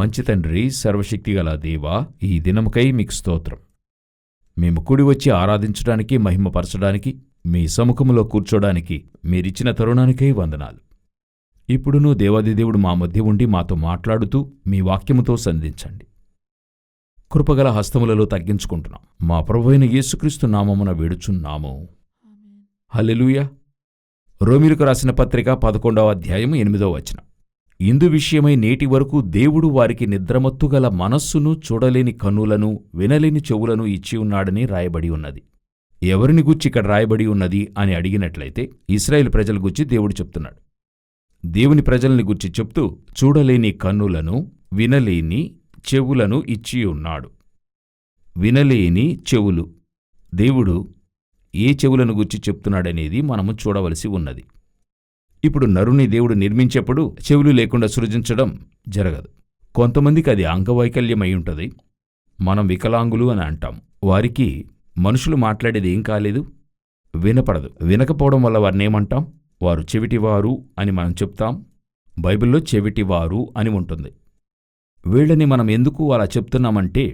మంచి తండ్రి, సర్వశక్తిగల దేవా, ఈ దినముకై మీకు స్తోత్రం. మేము కూడి వచ్చి ఆరాధించడానికి, మహిమపరచడానికి, మీ సముఖములో కూర్చోడానికి మీరిచ్చిన తరుణానికై వందనాలు. ఇప్పుడును దేవాదిదేవుడు మా మధ్య ఉండి మాతో మాట్లాడుతూ మీ వాక్యముతో సంధించండి. కృపగల హస్తములలో తగ్గించుకుంటున్నాం. మా ప్రభువైన యేసుక్రీస్తు నామమున వేడుచున్నాము. హల్లెలూయా. రోమీయులకు రాసిన పత్రిక 11వ అధ్యాయం 8వ వచనం. ఇందు విషయమై నేటి వరకు దేవుడు వారికి నిద్రమత్తుగల మనస్సును, చూడలేని కన్నులను, వినలేని చెవులను ఇచ్చియున్నాడని రాయబడి ఉన్నది. ఎవరిని గూర్చి ఇక్కడ రాయబడి ఉన్నది అని అడిగినట్లయితే ఇశ్రాయేలు ప్రజల గూర్చి దేవుడు చెప్తున్నాడు. దేవుని ప్రజల్ని గూర్చి చెప్తూ చూడలేని కన్నులను, వినలేని చెవులను ఇచ్చియున్నాడు. వినలేని చెవులు. దేవుడు ఏ చెవులను గూర్చి చెప్తున్నాడనేది మనము చూడవలసి ఉన్నది. ఇప్పుడు నరుని దేవుడు నిర్మించేప్పుడు చెవులు లేకుండా సృజించడం జరగదు. కొంతమందికి అది అంగవైకల్యమై ఉంటుంది. మనం వికలాంగులు అని అంటాం. వారికి మనుషులు మాట్లాడేది ఏం కాలేదు, వినపడదు. వినకపోవడం వల్ల వారినేమంటాం? వారు చెవిటివారు అని మనం చెప్తాం. బైబిల్లో చెవిటివారు అని ఉంటుంది. వీళ్ళని మనం ఎందుకు అలా చెప్తున్నామంటే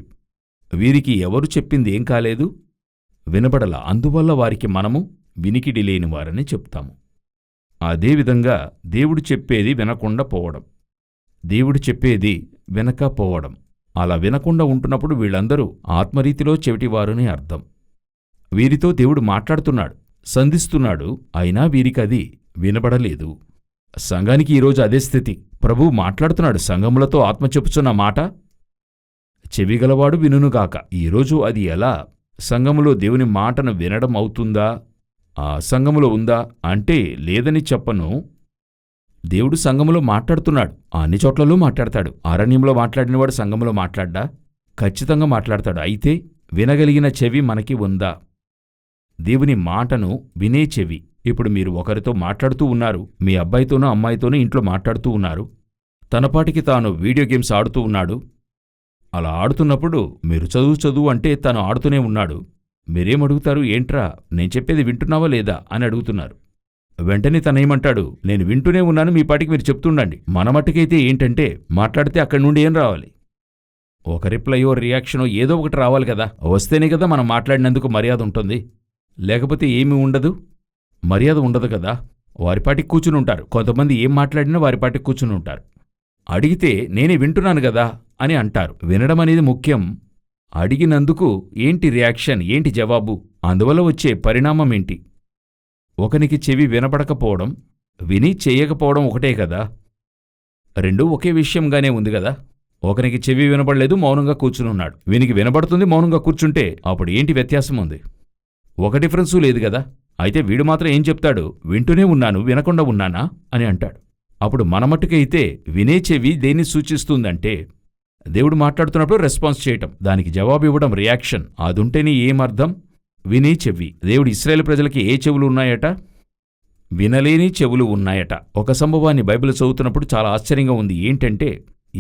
వీరికి ఎవరు చెప్పింది ఏం కాలేదు, వినపడల. అందువల్ల వారికి మనము వినికిడి లేని వారని చెప్తాము. అదేవిధంగా దేవుడు చెప్పేది వినకుండా పోవడం, దేవుడు చెప్పేది వినకపోవడం. అలా వినకుండా ఉంటున్నప్పుడు వీళ్ళందరూ ఆత్మరీతిలో చెవిటివారని అర్థం. వీరితో దేవుడు మాట్లాడుతున్నాడు, సంధిస్తున్నాడు, అయినా వీరికది వినబడలేదు. సంఘానికి ఈరోజు అదే స్థితి. ప్రభువు మాట్లాడుతున్నాడు, సంఘములతో ఆత్మ చెప్పుచున్న మాట చెవిగలవాడు వినుగాక. ఈరోజు అది ఎలా సంఘములో దేవుని మాటను వినడం అవుతుందా? ఆ సంఘములో ఉందా అంటే లేదని చెప్పను. దేవుడు సంఘములో మాట్లాడుతున్నాడు. అన్ని చోట్లలో మాట్లాడతాడు. అరణ్యంలో మాట్లాడినవాడు సంఘములో మాట్లాడ్డా? ఖచ్చితంగా మాట్లాడతాడు. అయితే వినగలిగిన చెవి మనకి ఉందా? దేవుని మాటను వినే చెవి. ఇప్పుడు మీరు ఒకరితో మాట్లాడుతూ ఉన్నారు, మీ అబ్బాయితోనో అమ్మాయితోనో ఇంట్లో మాట్లాడుతూ ఉన్నారు. తనపాటికి తాను వీడియో గేమ్స్ ఆడుతూ ఉన్నాడు. అలా ఆడుతున్నప్పుడు మీరు చదువు అంటే తను ఆడుతూనే ఉన్నాడు. మీరేమడుగుతారు? ఏంట్రా, నేను చెప్పేది వింటున్నావా లేదా అని అడుగుతున్నారు. వెంటనే తనేమంటాడు? నేను వింటూనే ఉన్నాను, మీ పాటికి మీరు చెప్తుండండి. మన మట్టుకైతే ఏంటంటే మాట్లాడితే అక్కడి నుండి ఏం రావాలి? ఒక రిప్లయో, రియాక్షనో ఏదో ఒకటి రావాలి కదా. వస్తేనే కదా మనం మాట్లాడినందుకు మర్యాద ఉంటుంది. లేకపోతే ఏమీ ఉండదు, మర్యాద ఉండదు కదా. వారిపాటికి కూర్చుని ఉంటారు. కొంతమంది ఏం మాట్లాడినా వారిపాటికి కూర్చుని ఉంటారు. అడిగితే నేనే వింటున్నాను కదా అని అంటారు. వినడం అనేది ముఖ్యం. అడిగినందుకు ఏంటి రియాక్షన్, ఏంటి జవాబు, అందువల్ల వచ్చే పరిణామం ఏంటి? ఒకనికి చెవి వినపడకపోవడం, విని చేయకపోవడం ఒకటే కదా. రెండూ ఒకే విషయంగానే ఉంది కదా. ఒకనికి చెవి వినపడలేదు, మౌనంగా కూర్చునున్నాడు. వీనికి వినపడుతుంది, మౌనంగా కూర్చుంటే అప్పుడు ఏంటి వ్యత్యాసం ఉంది? ఒక డిఫరెన్సూ లేదు కదా. అయితే వీడు మాత్రం ఏం చెప్తాడు? వింటూనే ఉన్నాను, వినకుండా ఉన్నానా అని అంటాడు. అప్పుడు మన మట్టుకైతే వినే చెవి దేన్ని సూచిస్తుందంటే దేవుడు మాట్లాడుతున్నప్పుడు రెస్పాన్స్ చేయటం, దానికి జవాబు ఇవ్వడం, రియాక్షన్. అదుంటేనే ఏమర్థం? వినే చెవి. దేవుడు ఇశ్రాయేలు ప్రజలకి ఏ చెవులు ఉన్నాయట? వినలేని చెవులు ఉన్నాయట. ఒక సంభవాన్ని బైబిల్ చదువుతున్నప్పుడు చాలా ఆశ్చర్యంగా ఉంది. ఏంటంటే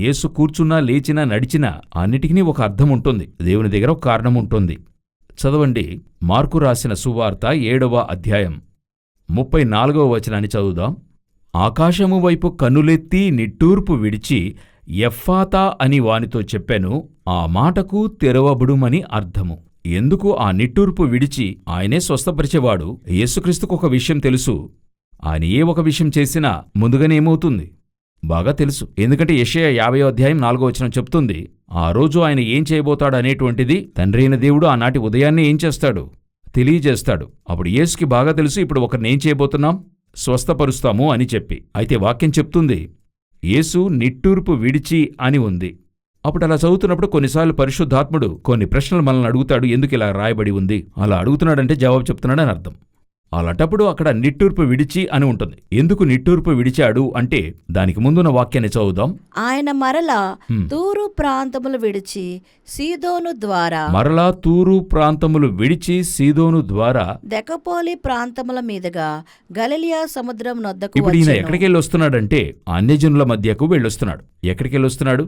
యేసు కూర్చున్నా, లేచినా, నడిచినా అన్నిటికీ ఒక అర్థం ఉంటుంది. దేవుని దగ్గర ఒక కారణం ఉంటుంది. చదవండి, మార్కు రాసిన సువార్త 7వ అధ్యాయం 34వ వచనాన్ని చదువుదాం. ఆకాశము వైపు కన్నులెత్తి నిట్టూర్పు విడిచి ఎఫ్ఫాతా అని వానితో చెప్పాను. ఆ మాటకు తెరవబడుమని అర్థము. ఎందుకు ఆ నిట్టూర్పు విడిచి? ఆయనే స్వస్థపరిచేవాడు. యేసుక్రీస్తుకు ఒక విషయం తెలుసు. ఆయన ఏ ఒక విషయం చేసినా ముందుగానే ఏమవుతుంది బాగా తెలుసు. ఎందుకంటే యెషయా 50వ అధ్యాయం 4వ వచనం చెప్తుంది, ఆ రోజు ఆయన ఏం చేయబోతాడు అనేటువంటిది తండ్రి అయిన దేవుడు ఆనాటి ఉదయాన్నే ఏం చేస్తాడు తెలియజేస్తాడు. అప్పుడు యేసుకి బాగా తెలుసు, ఇప్పుడు ఒకరిని ఏం చేయబోతున్నాం, స్వస్థపరుస్తాము అని చెప్పి. అయితే వాక్యం చెప్తుంది యేసు నిట్టూర్పు విడిచి అని ఉంది. అప్పుడు అలా చదువుతున్నప్పుడు కొన్నిసార్లు పరిశుద్ధాత్ముడు కొన్ని ప్రశ్నలు మనల్ని అడుగుతాడు. ఎందుకు ఇలా రాయబడి ఉంది? అలా అడుగుతున్నాడంటే జవాబు చెప్తున్నాడని అర్థం. అలాంటప్పుడు అక్కడ నిట్టూర్పు విడిచి అని ఉంటుంది. ఎందుకు నిట్టూర్పు విడిచాడు అంటే దానికి ముందున్న వాక్యాన్ని చదువుదాం. ఆయన మరలా తూరు ప్రాంతములు విడిచి సీదోను ద్వారా దెకపోలి ప్రాంతముల మీదుగా గలిలయ సముద్రం నొద్దకు. ఇప్పుడు ఈయన ఎక్కడికి వెళ్ళొస్తున్నాడంటే అన్యజనుల మధ్యకు వెళ్ళొస్తున్నాడు. ఎక్కడికి వెళ్ళొస్తున్నాడు?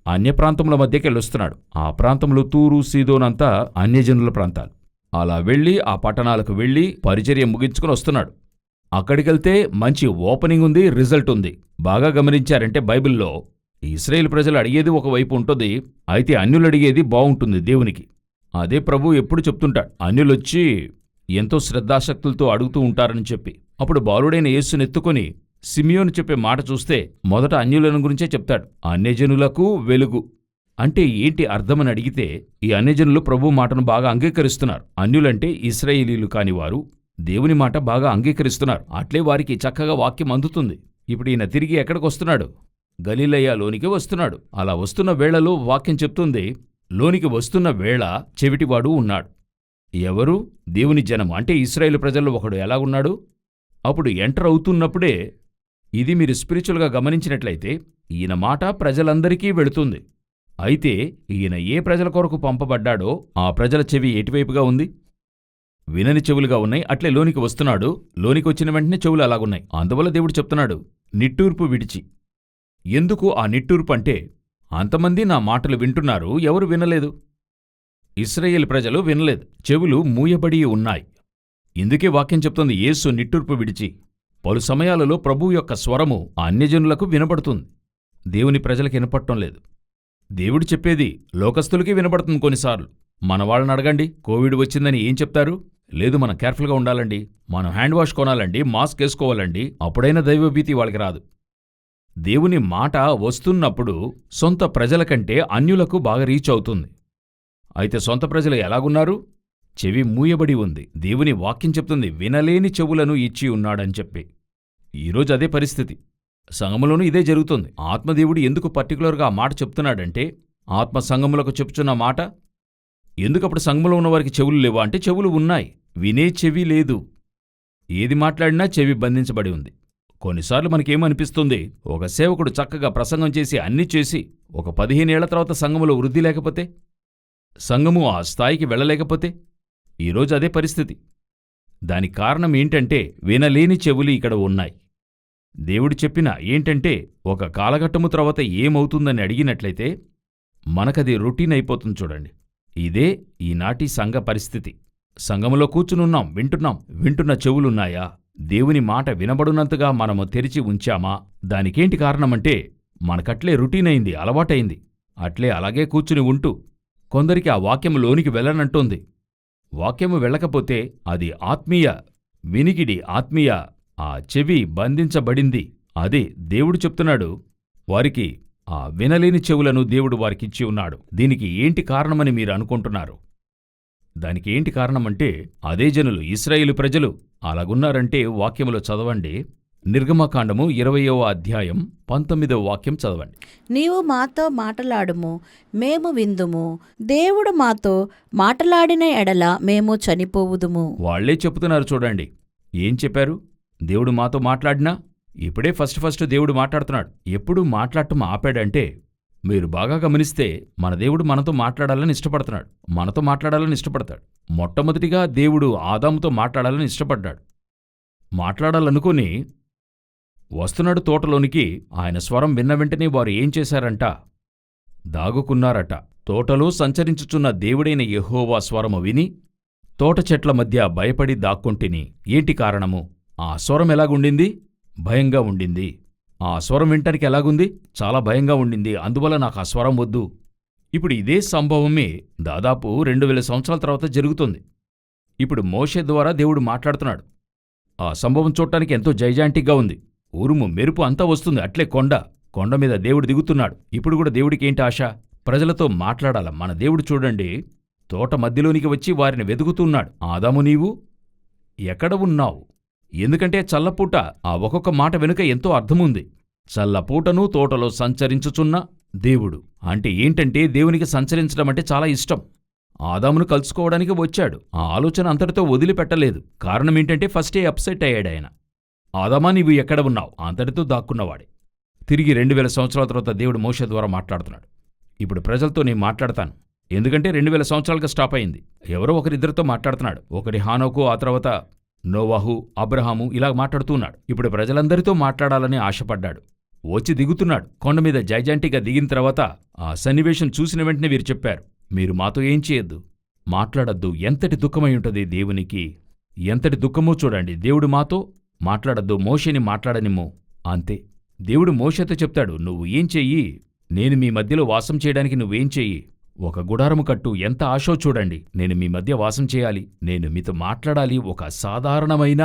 అన్య ప్రాంతముల మధ్యకి వెళ్ళొస్తున్నాడు. ఆ ప్రాంతంలో తూరు, సీదోనంతా అన్యజనుల ప్రాంతాలు. అలా వెళ్ళి ఆ పట్టణాలకు వెళ్ళి పరిచర్య ముగించుకుని వస్తున్నాడు. అక్కడికెళ్తే మంచి ఓపెనింగ్ ఉంది, రిజల్ట్ ఉంది. బాగా గమనించారంటే బైబిల్లో ఇశ్రాయేలు ప్రజలు అడిగేది ఒకవైపు ఉంటుంది, అయితే అన్యులు అడిగేది బావుంటుంది దేవునికి. అదే ప్రభువు ఎప్పుడు చెప్తుంటాడు, అన్యులొచ్చి ఎంతో శ్రద్ధాశక్తులతో అడుగుతూ ఉంటారని చెప్పి. అప్పుడు బాలుడైన యేసునెత్తుకొని సిమియోను చెప్పే మాట చూస్తే మొదట అన్యులను గురించే చెప్తాడు. అన్యజనులకు వెలుగు అంటే ఏంటి అర్థమని అడిగితే, ఈ అన్యజనులు ప్రభు మాటను బాగా అంగీకరిస్తున్నారు. అన్యులంటే ఇశ్రాయేలీలు కానివారు దేవుని మాట బాగా అంగీకరిస్తున్నారు. అట్లే వారికి చక్కగా వాక్యం అందుతుంది. ఇప్పుడు ఈయన తిరిగి ఎక్కడికొస్తున్నాడు? గలిలయలోనికి వస్తున్నాడు. అలా వస్తున్న వేళలో వాక్యం చెప్తుంది, లోనికి వస్తున్న వేళ చెవిటివాడు ఉన్నాడు. ఎవరు? దేవుని జనం అంటే ఇశ్రాయేలు ప్రజల్లో ఒకడు ఎలాగున్నాడు? అప్పుడు ఎంటర్ అవుతున్నప్పుడే, ఇది మీరు స్పిరిచువల్గా గమనించినట్లయితే ఈయన మాట ప్రజలందరికీ వెళుతుంది. అయితే ఈయన ఏ ప్రజల కొరకు పంపబడ్డాడో ఆ ప్రజల చెవి ఎటువైపుగా ఉంది? వినని చెవులుగా ఉన్నాయి. అట్లే లోనికి వస్తున్నాడు. లోనికి వచ్చిన వెంటనే చెవులు అలాగున్నాయి. అందువల్ల దేవుడు చెప్తున్నాడు, నిట్టూర్పు విడిచి. ఎందుకు ఆ నిట్టూర్పు అంటే, అంతమంది నా మాటలు వింటున్నారు, ఎవరు వినలేదు. ఇశ్రాయేలు ప్రజలు వినలేదు, చెవులు మూయబడి ఉన్నాయి. ఇందుకే వాక్యం చెప్తుంది, యేసు నిట్టూర్పు విడిచి. పలు సమయాలలో ప్రభువు యొక్క స్వరము ఆ అన్యజనులకు వినపడుతుంది, దేవుని ప్రజలకు వినపడటం లేదు. దేవుడు చెప్పేది లోకస్తులకి వినపడుతుంది కొన్నిసార్లు. మన వాళ్ళని అడగండి, కోవిడ్ వచ్చిందని ఏం చెప్తారు? లేదు, మనం కేర్ఫుల్గా ఉండాలండి, మనం హ్యాండ్ వాష్ కొనాలండి, మాస్క్ వేసుకోవాలండి, అప్పుడైనా దైవభీతి వాళ్ళకి రాదు. దేవుని మాట వస్తున్నప్పుడు సొంత ప్రజల కంటే అన్యులకు బాగా రీచ్ అవుతుంది. అయితే సొంత ప్రజలు ఎలాగున్నారు? చెవి మూయబడి ఉంది. దేవుని వాక్యం చెప్తుంది, వినలేని చెవులను ఇచ్చి ఉన్నాడని చెప్పి. ఈరోజు అదే పరిస్థితి. సంఘములోనూ ఇదే జరుగుతుంది. ఆత్మదేవుడు ఎందుకు పర్టికులర్గా ఆ మాట చెప్తున్నాడంటే, ఆత్మ సంఘములకు చెప్తున్న మాట, ఎందుకప్పుడు సంఘములో ఉన్నవారికి చెవులు లేవా అంటే, చెవులు ఉన్నాయి, వినే చెవి లేదు. ఏది మాట్లాడినా చెవి బంధించబడి ఉంది. కొన్నిసార్లు మనకేమనిపిస్తుంది, ఒక సేవకుడు చక్కగా ప్రసంగం చేసి అన్నీ చేసి ఒక 15 ఏళ్ల తర్వాత సంఘములో వృద్ధి లేకపోతే, సంఘము ఆ స్థాయికి వెళ్ళలేకపోతే, ఈరోజు అదే పరిస్థితి. దానికి కారణం ఏంటంటే, వినలేని చెవులు ఇక్కడ ఉన్నాయి. దేవుడు చెప్పిన ఏంటంటే, ఒక కాలఘట్టము తర్వాత ఏమవుతుందని అడిగినట్లయితే మనకది రొటీన్ అయిపోతుంది. చూడండి, ఇదే ఈనాటి సంఘ పరిస్థితి. సంఘములో కూర్చునున్నాం, వింటున్న చెవులున్నాయా? దేవుని మాట వినబడునంతగా మనము తెరిచి ఉంచామా? దానికేంటి కారణమంటే, మనకట్లే రొటీన్ అయింది, అలవాటైంది. అట్లే అలాగే కూర్చుని ఉంటూ కొందరికి ఆ వాక్యము లోనికి వెళ్ళనంటోంది. వాక్యము వెళ్ళకపోతే అది ఆత్మీయ వినికిడి, ఆత్మీయ ఆ చెవి బంధించబడింది. అదే దేవుడు చెప్తున్నాడు, వారికి ఆ వినలేని చెవులను దేవుడు వారికిచ్చి ఉన్నాడు. దీనికి ఏంటి కారణమని మీరు అనుకుంటున్నారు? దానికి ఏంటి కారణమంటే, అదే జనులు, ఇశ్రాయేలు ప్రజలు అలాగున్నారంటే వాక్యములో చదవండి. నిర్గమకాండము 20వ అధ్యాయం 19వ వాక్యం చదవండి. నీవు మాతో మాటలాడుము, మేము విందుము. దేవుడు మాతో మాటలాడిన ఎడల మేము చనిపోవుదుము. వాళ్లే చెప్తున్నారు చూడండి. ఏం చెప్పారు? దేవుడు మాతో మాట్లాడినా, ఇప్పుడే ఫస్ట్ దేవుడు మాట్లాడుతున్నాడు. ఎప్పుడు మాట్లాడటం ఆపాడంటే, మీరు బాగా గమనిస్తే మన దేవుడు మనతో మాట్లాడాలని ఇష్టపడుతున్నాడు, మనతో మాట్లాడాలని ఇష్టపడతాడు. మొట్టమొదటిగా దేవుడు ఆదాముతో మాట్లాడాలని ఇష్టపడ్డాడు. మాట్లాడాలనుకుని వస్తున్నాడు తోటలోనికి. ఆయన స్వరం విన్న వెంటనే వారు ఏం చేశారంట? దాగుకున్నారట. తోటలో సంచరించుచున్న దేవుడైన యెహోవా స్వరము విని తోట చెట్ల మధ్య భయపడి దాక్కొంటిని. ఏంటి కారణము? ఆ స్వరం ఎలాగుండింది? భయంగా ఉండింది. ఆ స్వరం వింటానికి ఎలాగుంది? చాలా భయంగా ఉండింది. అందువల్ల నాకు ఆ స్వరం వద్దు. ఇప్పుడు ఇదే సంభవమే దాదాపు 2000 సంవత్సరాల తర్వాత జరుగుతుంది. ఇప్పుడు మోషే ద్వారా దేవుడు మాట్లాడుతున్నాడు. ఆ సంభవం చూడటానికి ఎంతో జైజాంటిక్గా ఉంది. ఉరుము మెరుపు అంతా వస్తుంది. అట్లే కొండ మీద దేవుడు దిగుతున్నాడు. ఇప్పుడు కూడా దేవుడికి ఏంటి ఆశ? ప్రజలతో మాట్లాడాల. మన దేవుడు చూడండి, తోట మధ్యలోనికి వచ్చి వారిని వెదుగుతున్నాడు. ఆదాము, నీవు ఎక్కడ ఉన్నావు? ఎందుకంటే చల్లపూట ఆ ఒక్కొక్క మాట వెనుక ఎంతో అర్థముంది. చల్లపూటను తోటలో సంచరించుచున్న దేవుడు అంటే ఏంటంటే, దేవునికి సంచరించడం అంటే చాలా ఇష్టం. ఆదామును కలుసుకోవడానికి వచ్చాడు. ఆ ఆలోచన అంతటితో వదిలిపెట్టలేదు. కారణమేంటంటే, ఫస్టే అప్సెట్ అయ్యాడాయన. ఆదామా, నీవు ఎక్కడ ఉన్నావు? అంతటితో దాక్కున్నవాడే. తిరిగి 2000 సంవత్సరాల తర్వాత దేవుడు మోషే ద్వారా మాట్లాడుతున్నాడు. ఇప్పుడు ప్రజలతో నేను మాట్లాడతాను. ఎందుకంటే 2000 సంవత్సరాలుగా స్టాప్ అయింది. ఎవరో ఒకరిద్దరితో మాట్లాడుతున్నాడు. ఒకటి హానోకు, ఆ తర్వాత నోవాహు, అబ్రహాము, ఇలా మాట్లాడుతున్నాడు. ఇప్పుడు ప్రజలందరితో మాట్లాడాలని ఆశపడ్డాడు. వచ్చి దిగుతున్నాడు. కొండ మీద జైజాంటిగా దిగిన తర్వాత ఆ సన్నివేశం చూసిన వెంటనే వీరు చెప్పారు, మీరు మాతో ఏం చేయొద్దు, మాట్లాడద్దు. ఎంతటి దుఃఖమై ఉంటుంది దేవునికి! ఎంతటి దుఃఖమో చూడండి. దేవుడు మాతో మాట్లాడద్దు, మోషేని మాట్లాడనిమ్ము. అంతే. దేవుడు మోషేతో చెప్తాడు, నువ్వు ఏం చెయ్యి, నేను మీ మధ్యలో వాసం చేయడానికి నువ్వేం చెయ్యి, ఒక గుడారము కట్టు. ఎంత ఆశో చూడండి. నేను మీ మధ్య వాసం చేయాలి, నేను మీతో మాట్లాడాలి. ఒక సాధారణమైన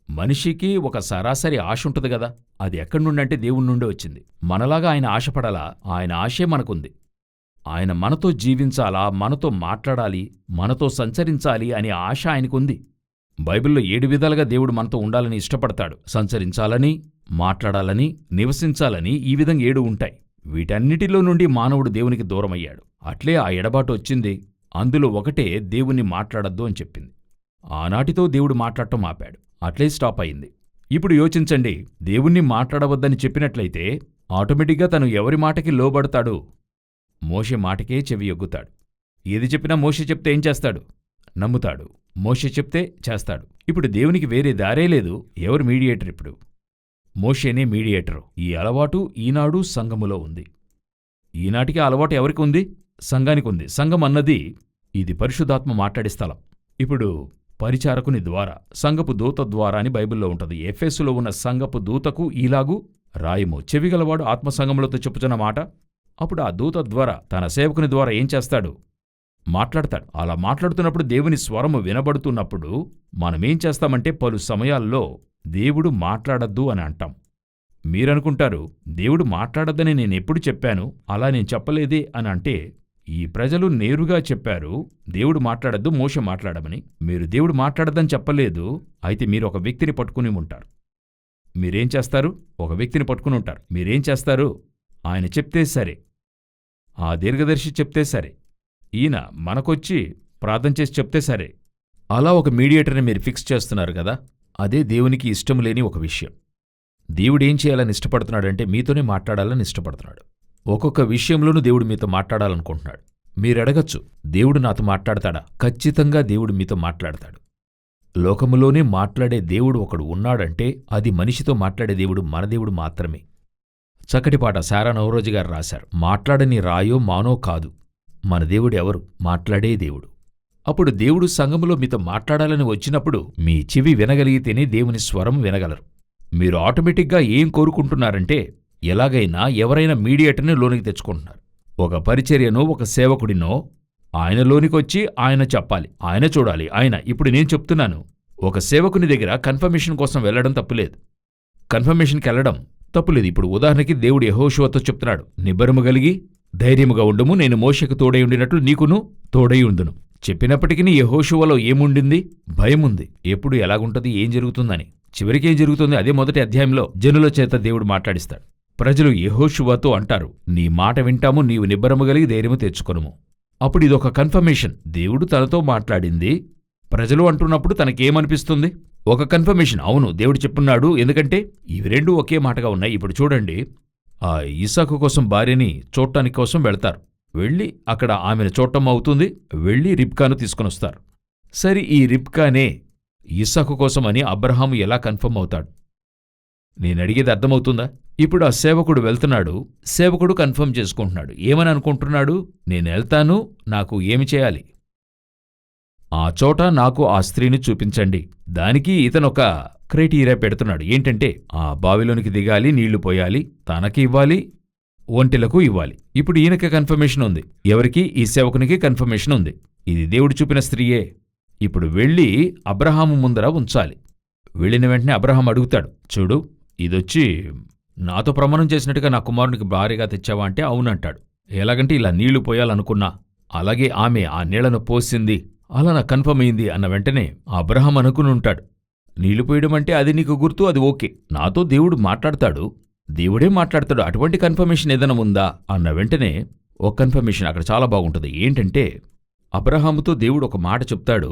మనిషికి ఒక సరాసరి ఆశ ఉంటుంది గదా, అది ఎక్కడి నుండంటే దేవుని నుండి వచ్చింది. మనలాగా ఆయన ఆశపడాలా? ఆయన ఆశే మనకుంది. ఆయన మనతో జీవించాలా, మనతో మాట్లాడాలి, మనతో సంచరించాలి అనే ఆశ ఆయనకుంది. బైబిల్లో 7 విధాలుగా దేవుడు మనతో ఉండాలని ఇష్టపడతాడు. సంచరించాలని, మాట్లాడాలని, నివసించాలని, ఈ విధంగా 7 ఉంటాయి. వీటన్నిటిలో నుండి మానవుడు దేవునికి దూరమయ్యాడు. అట్లే ఆ ఎడబాటు వచ్చింది. అందులో ఒకటే దేవుణ్ణి మాట్లాడొద్దు అని చెప్పింది. ఆనాటితో దేవుడు మాట్లాడటం ఆపాడు. అట్లే స్టాప్ అయింది. ఇప్పుడు యోచించండి, దేవుణ్ణి మాట్లాడవద్దని చెప్పినట్లయితే ఆటోమేటిక్గా తను ఎవరి మాటకి లోబడతాడు? మోషే మాటకే చెవి యొగ్గుతాడు. ఏది చెప్పినా మోషే చెప్తే ఏం చేస్తాడు? నమ్ముతాడు. మోషే చెప్తే చేస్తాడు. ఇప్పుడు దేవునికి వేరే దారే లేదు. ఎవరు మీడియేటర్ ఇప్పుడు? మోషేనే మీడియేటరు. ఈ అలవాటు ఈనాడు సంఘములో ఉంది. ఈనాటికి ఆ అలవాటు ఎవరికి ఉంది? సంఘానికి ఉంది. సంఘం అన్నది ఇది పరిశుద్ధాత్మ మాట్లాడే స్థలం. ఇప్పుడు పరిచారకుని ద్వారా, సంఘపు దూత ద్వారా అని బైబిల్లో ఉంటుంది. ఎఫెసులో ఉన్న సంఘపు దూతకు ఈలాగు రాయము, చెవిగలవాడు ఆత్మసంఘములతో చెప్పుచున్న మాట. అప్పుడు ఆ దూత ద్వారా, తన సేవకుని ద్వారా ఏం చేస్తాడు? మాట్లాడతాడు. అలా మాట్లాడుతున్నప్పుడు, దేవుని స్వరము వినబడుతున్నప్పుడు మనమేం చేస్తామంటే పలు సమయాల్లో దేవుడు మాట్లాడద్దు అని అంటాం. మీరనుకుంటారు, దేవుడు మాట్లాడద్దని నేనెప్పుడు చెప్పాను, అలా నేను చెప్పలేదే అని అంటే, ఈ ప్రజలు నేరుగా చెప్పారు దేవుడు మాట్లాడద్దు, మోషే మాట్లాడమని. మీరు దేవుడు మాట్లాడద్దని చెప్పలేదు. అయితే మీరు ఒక వ్యక్తిని పట్టుకుని ఉంటారు. మీరేం చేస్తారు? ఒక వ్యక్తిని పట్టుకుని ఉంటారు. మీరేం చేస్తారు? ఆయన చెప్తే సరే, ఆ దీర్ఘదర్శి చెప్తే సరే, ఈయన మనకొచ్చి ప్రార్థన చేసి చెప్తే సరే, అలా ఒక మీడియేటర్ని మీరు ఫిక్స్ చేస్తున్నారు కదా. అదే దేవునికి ఇష్టం లేని ఒక విషయం. దేవుడేం చేయాలని ఇష్టపడుతున్నాడంటే మీతోనే మాట్లాడాలని ఇష్టపడుతున్నాడు. ఒక్కొక్క విషయంలోనూ దేవుడు మీతో మాట్లాడాలనుకుంటున్నాడు. మీరడగచ్చు, దేవుడు నాతో మాట్లాడతాడా? ఖచ్చితంగా దేవుడు మీతో మాట్లాడతాడు. లోకములోనే మాట్లాడే దేవుడు ఒకడు ఉన్నాడంటే అది మనిషితో మాట్లాడే దేవుడు మన దేవుడు మాత్రమే. చక్కటి పాట సారా నవరోజు గారు రాశారు. మాట్లాడని రాయో మానో కాదు, మన దేవుడు ఎవరు? మాట్లాడే దేవుడు. అప్పుడు దేవుడు సంఘములో మీతో మాట్లాడాలని వచ్చినప్పుడు మీ చెవి వినగలిగితేనే దేవుని స్వరం వినగలరు. మీరు ఆటోమేటిక్గా ఏం కోరుకుంటున్నారంటే, ఎలాగైనా ఎవరైనా మీడియేటర్ని లోనికి తెచ్చుకుంటున్నారు. ఒక పరిచర్యనో ఒక సేవకుడినో ఆయనలోనికొచ్చి ఆయన చెప్పాలి, ఆయన చూడాలి. ఆయన ఇప్పుడు నేను చెప్తున్నాను, ఒక సేవకుని దగ్గర కన్ఫర్మేషన్ కోసం వెళ్లడం తప్పులేదు, కన్ఫర్మేషన్కి వెళ్లడం తప్పులేదు. ఇప్పుడు ఉదాహరణకి దేవుడు యెహోషువతో చెప్తున్నాడు, నిబ్బరము కలిగి ధైర్యముగా ఉండుము, నేను మోషేకు తోడై ఉండినట్లు నీకును తోడై ఉండును. చెప్పినప్పటికీ యెహోషువలో ఏముండింది? భయముంది. ఎప్పుడు ఎలాగుంటది, ఏం జరుగుతుందని. చివరికేం జరుగుతుంది? అదే మొదటి అధ్యాయంలో జనుల చేత దేవుడు మాట్లాడిస్తాడు. ప్రజలు యెహోషువతో అంటారు, నీ మాట వింటాము, నీవు నిబ్బరము కలిగి ధైర్యము తెచ్చుకొనుము. అప్పుడు ఇదొక కన్ఫర్మేషన్. దేవుడు తనతో మాట్లాడింది, ప్రజలు అంటున్నప్పుడు తనకేమనిపిస్తుంది? ఒక కన్ఫర్మేషన్. అవును, దేవుడు చెప్పున్నాడు. ఎందుకంటే ఇవి రెండూ ఒకే మాటగా ఉన్నాయి. ఇప్పుడు చూడండి, ఆ ఇస్సాకు కోసం భార్యని చూడటానికి కోసం వెళ్తారు. వెళ్ళి అక్కడ ఆమెను చూడటం అవుతుంది. వెళ్ళి రిబ్కాను తీసుకునొస్తారు. సరి, ఈ రిబ్కానే ఇస్సాకు కోసం అని అబ్రహాము ఎలా కన్ఫర్మ్ అవుతాడు? నేనడిగేది అర్థమవుతుందా? ఇప్పుడు ఆ సేవకుడు వెళ్తున్నాడు, సేవకుడు కన్ఫర్మ్ చేసుకుంటున్నాడు. ఏమని అనుకుంటున్నాడు? నేనెళ్తాను, నాకు ఏమి చేయాలి? ఆ చోట నాకు ఆ స్త్రీని చూపించండి. దానికి ఇతనొక క్రైటీరియా పెడుతున్నాడు. ఏంటంటే, ఆ బావిలోనికి దిగాలి, నీళ్లు పోయాలి, తనకి ఇవ్వాలి, ఒంటెలకు ఇవ్వాలి. ఇప్పుడు ఈయనకి కన్ఫర్మేషన్ ఉంది. ఎవరికి? ఈ సేవకునికి కన్ఫర్మేషన్ ఉంది. ఇది దేవుడు చూపిన స్త్రీయే. ఇప్పుడు వెళ్ళి అబ్రహాము ముందర ఉంచాలి. వెళ్ళిన వెంటనే అబ్రహాం అడుగుతాడు, చూడు, ఇదొచ్చి నాతో ప్రమాణం చేసినట్టుగా నా కుమారునికి భార్యగా తెచ్చావా అంటే అవునంటాడు. ఎలాగంటే, ఇలా నీళ్లు పోయాలనుకున్నా, అలాగే ఆమె ఆ నీళ్లను పోసింది, అలా నాకు కన్ఫర్మ్ అయింది అన్న వెంటనే అబ్రహాం అనుకుని ఉంటాడు, నీళ్లు పోయడం అంటే అది నీకు గుర్తు, అది ఓకే, నాతో దేవుడు మాట్లాడతాడు, దేవుడే మాట్లాడతాడు, అటువంటి కన్ఫర్మేషన్ ఏదైనా ఉందా అన్న వెంటనే ఒక కన్ఫర్మేషన్ అక్కడ చాలా బాగుంటుంది. ఏంటంటే, అబ్రహాముతో దేవుడు ఒక మాట చెప్తాడు.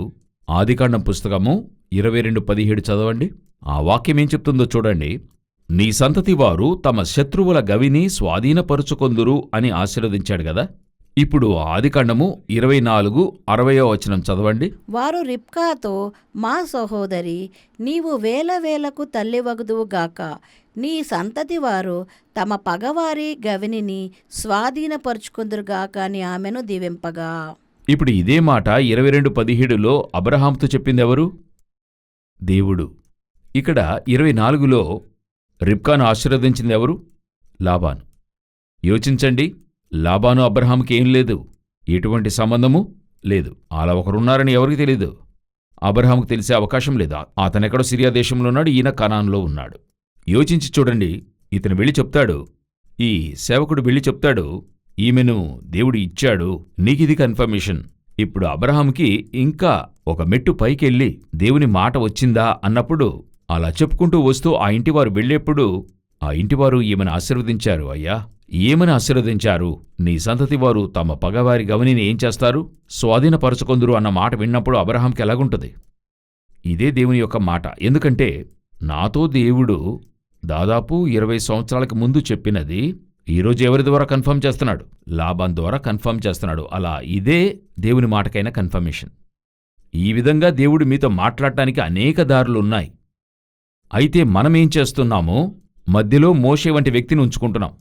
ఆదికాండం పుస్తకము 22:17 చదవండి. ఆ వాక్యం ఏం చెప్తుందో చూడండి. నీ సంతతి వారు తమ శత్రువుల గవిని స్వాధీనపరుచుకొందురు అని ఆశీర్వదించాడు గదా. ఇప్పుడు ఆదికాండము 24:60 చదవండి. వారు రిబ్కాతో, మా సహోదరి, నీవు వేల వేలకు తల్లివగుదువుగాక, నీ సంతతి వారు తమ పగవారి గవినిని స్వాధీనపరుచుకుందురుగాక అని ఆమెను దీవింపగా. ఇప్పుడు ఇదే మాట 22:17లో అబ్రహాంతో చెప్పిందెవరు? దేవుడు. ఇక్కడ 24లో రిబ్కాను ఆశీర్వదించిందెవరు? లాబాను. యోచించండి, లాబాను అబ్రహాముకి ఏం లేదు, ఎటువంటి సంబంధము లేదు. అలా ఒకరున్నారని ఎవరికి తెలీదు. అబ్రహాముకు తెలిసే అవకాశం లేదు. అతనెక్కడో సిరియా దేశంలో ఉన్నాడు, ఈయన కనాన్లో ఉన్నాడు. యోచించి చూడండి, ఇతను వెళ్ళి చెప్తాడు, ఈ సేవకుడు వెళ్ళి చెప్తాడు, ఈమెను దేవుడు ఇచ్చాడు, నీకిది కన్ఫర్మేషన్. ఇప్పుడు అబ్రహాముకి ఇంకా ఒక మెట్టు పైకెళ్ళి దేవుని మాట వచ్చిందా అన్నప్పుడు అలా చెప్పుకుంటూ వస్తూ ఆ ఇంటివారు వెళ్ళేప్పుడు ఆ ఇంటివారు ఈమెను ఆశీర్వదించారు. అయ్యా, ఏమని ఆశీర్వదించారు? నీ సంతతి వారు తమ పగవారి గవనిని ఏం చేస్తారు? స్వాధీనపరచుకొందురు అన్న మాట విన్నప్పుడు అబ్రహాంకి ఎలాగుంటుంది? ఇదే దేవుని యొక్క మాట. ఎందుకంటే నాతో దేవుడు దాదాపు 20 సంవత్సరాలకు ముందు చెప్పినది ఈరోజు ఎవరి ద్వారా కన్ఫర్మ్ చేస్తున్నాడు? లాబాన్ ద్వారా కన్ఫర్మ్ చేస్తున్నాడు. అలా ఇదే దేవుని మాటకైన కన్ఫర్మేషన్. ఈ విధంగా దేవుడు మీతో మాట్లాడటానికి అనేక దారులున్నాయి. అయితే మనమేం చేస్తున్నామో మధ్యలో మోషే వంటి వ్యక్తిని ఉంచుకుంటున్నాం,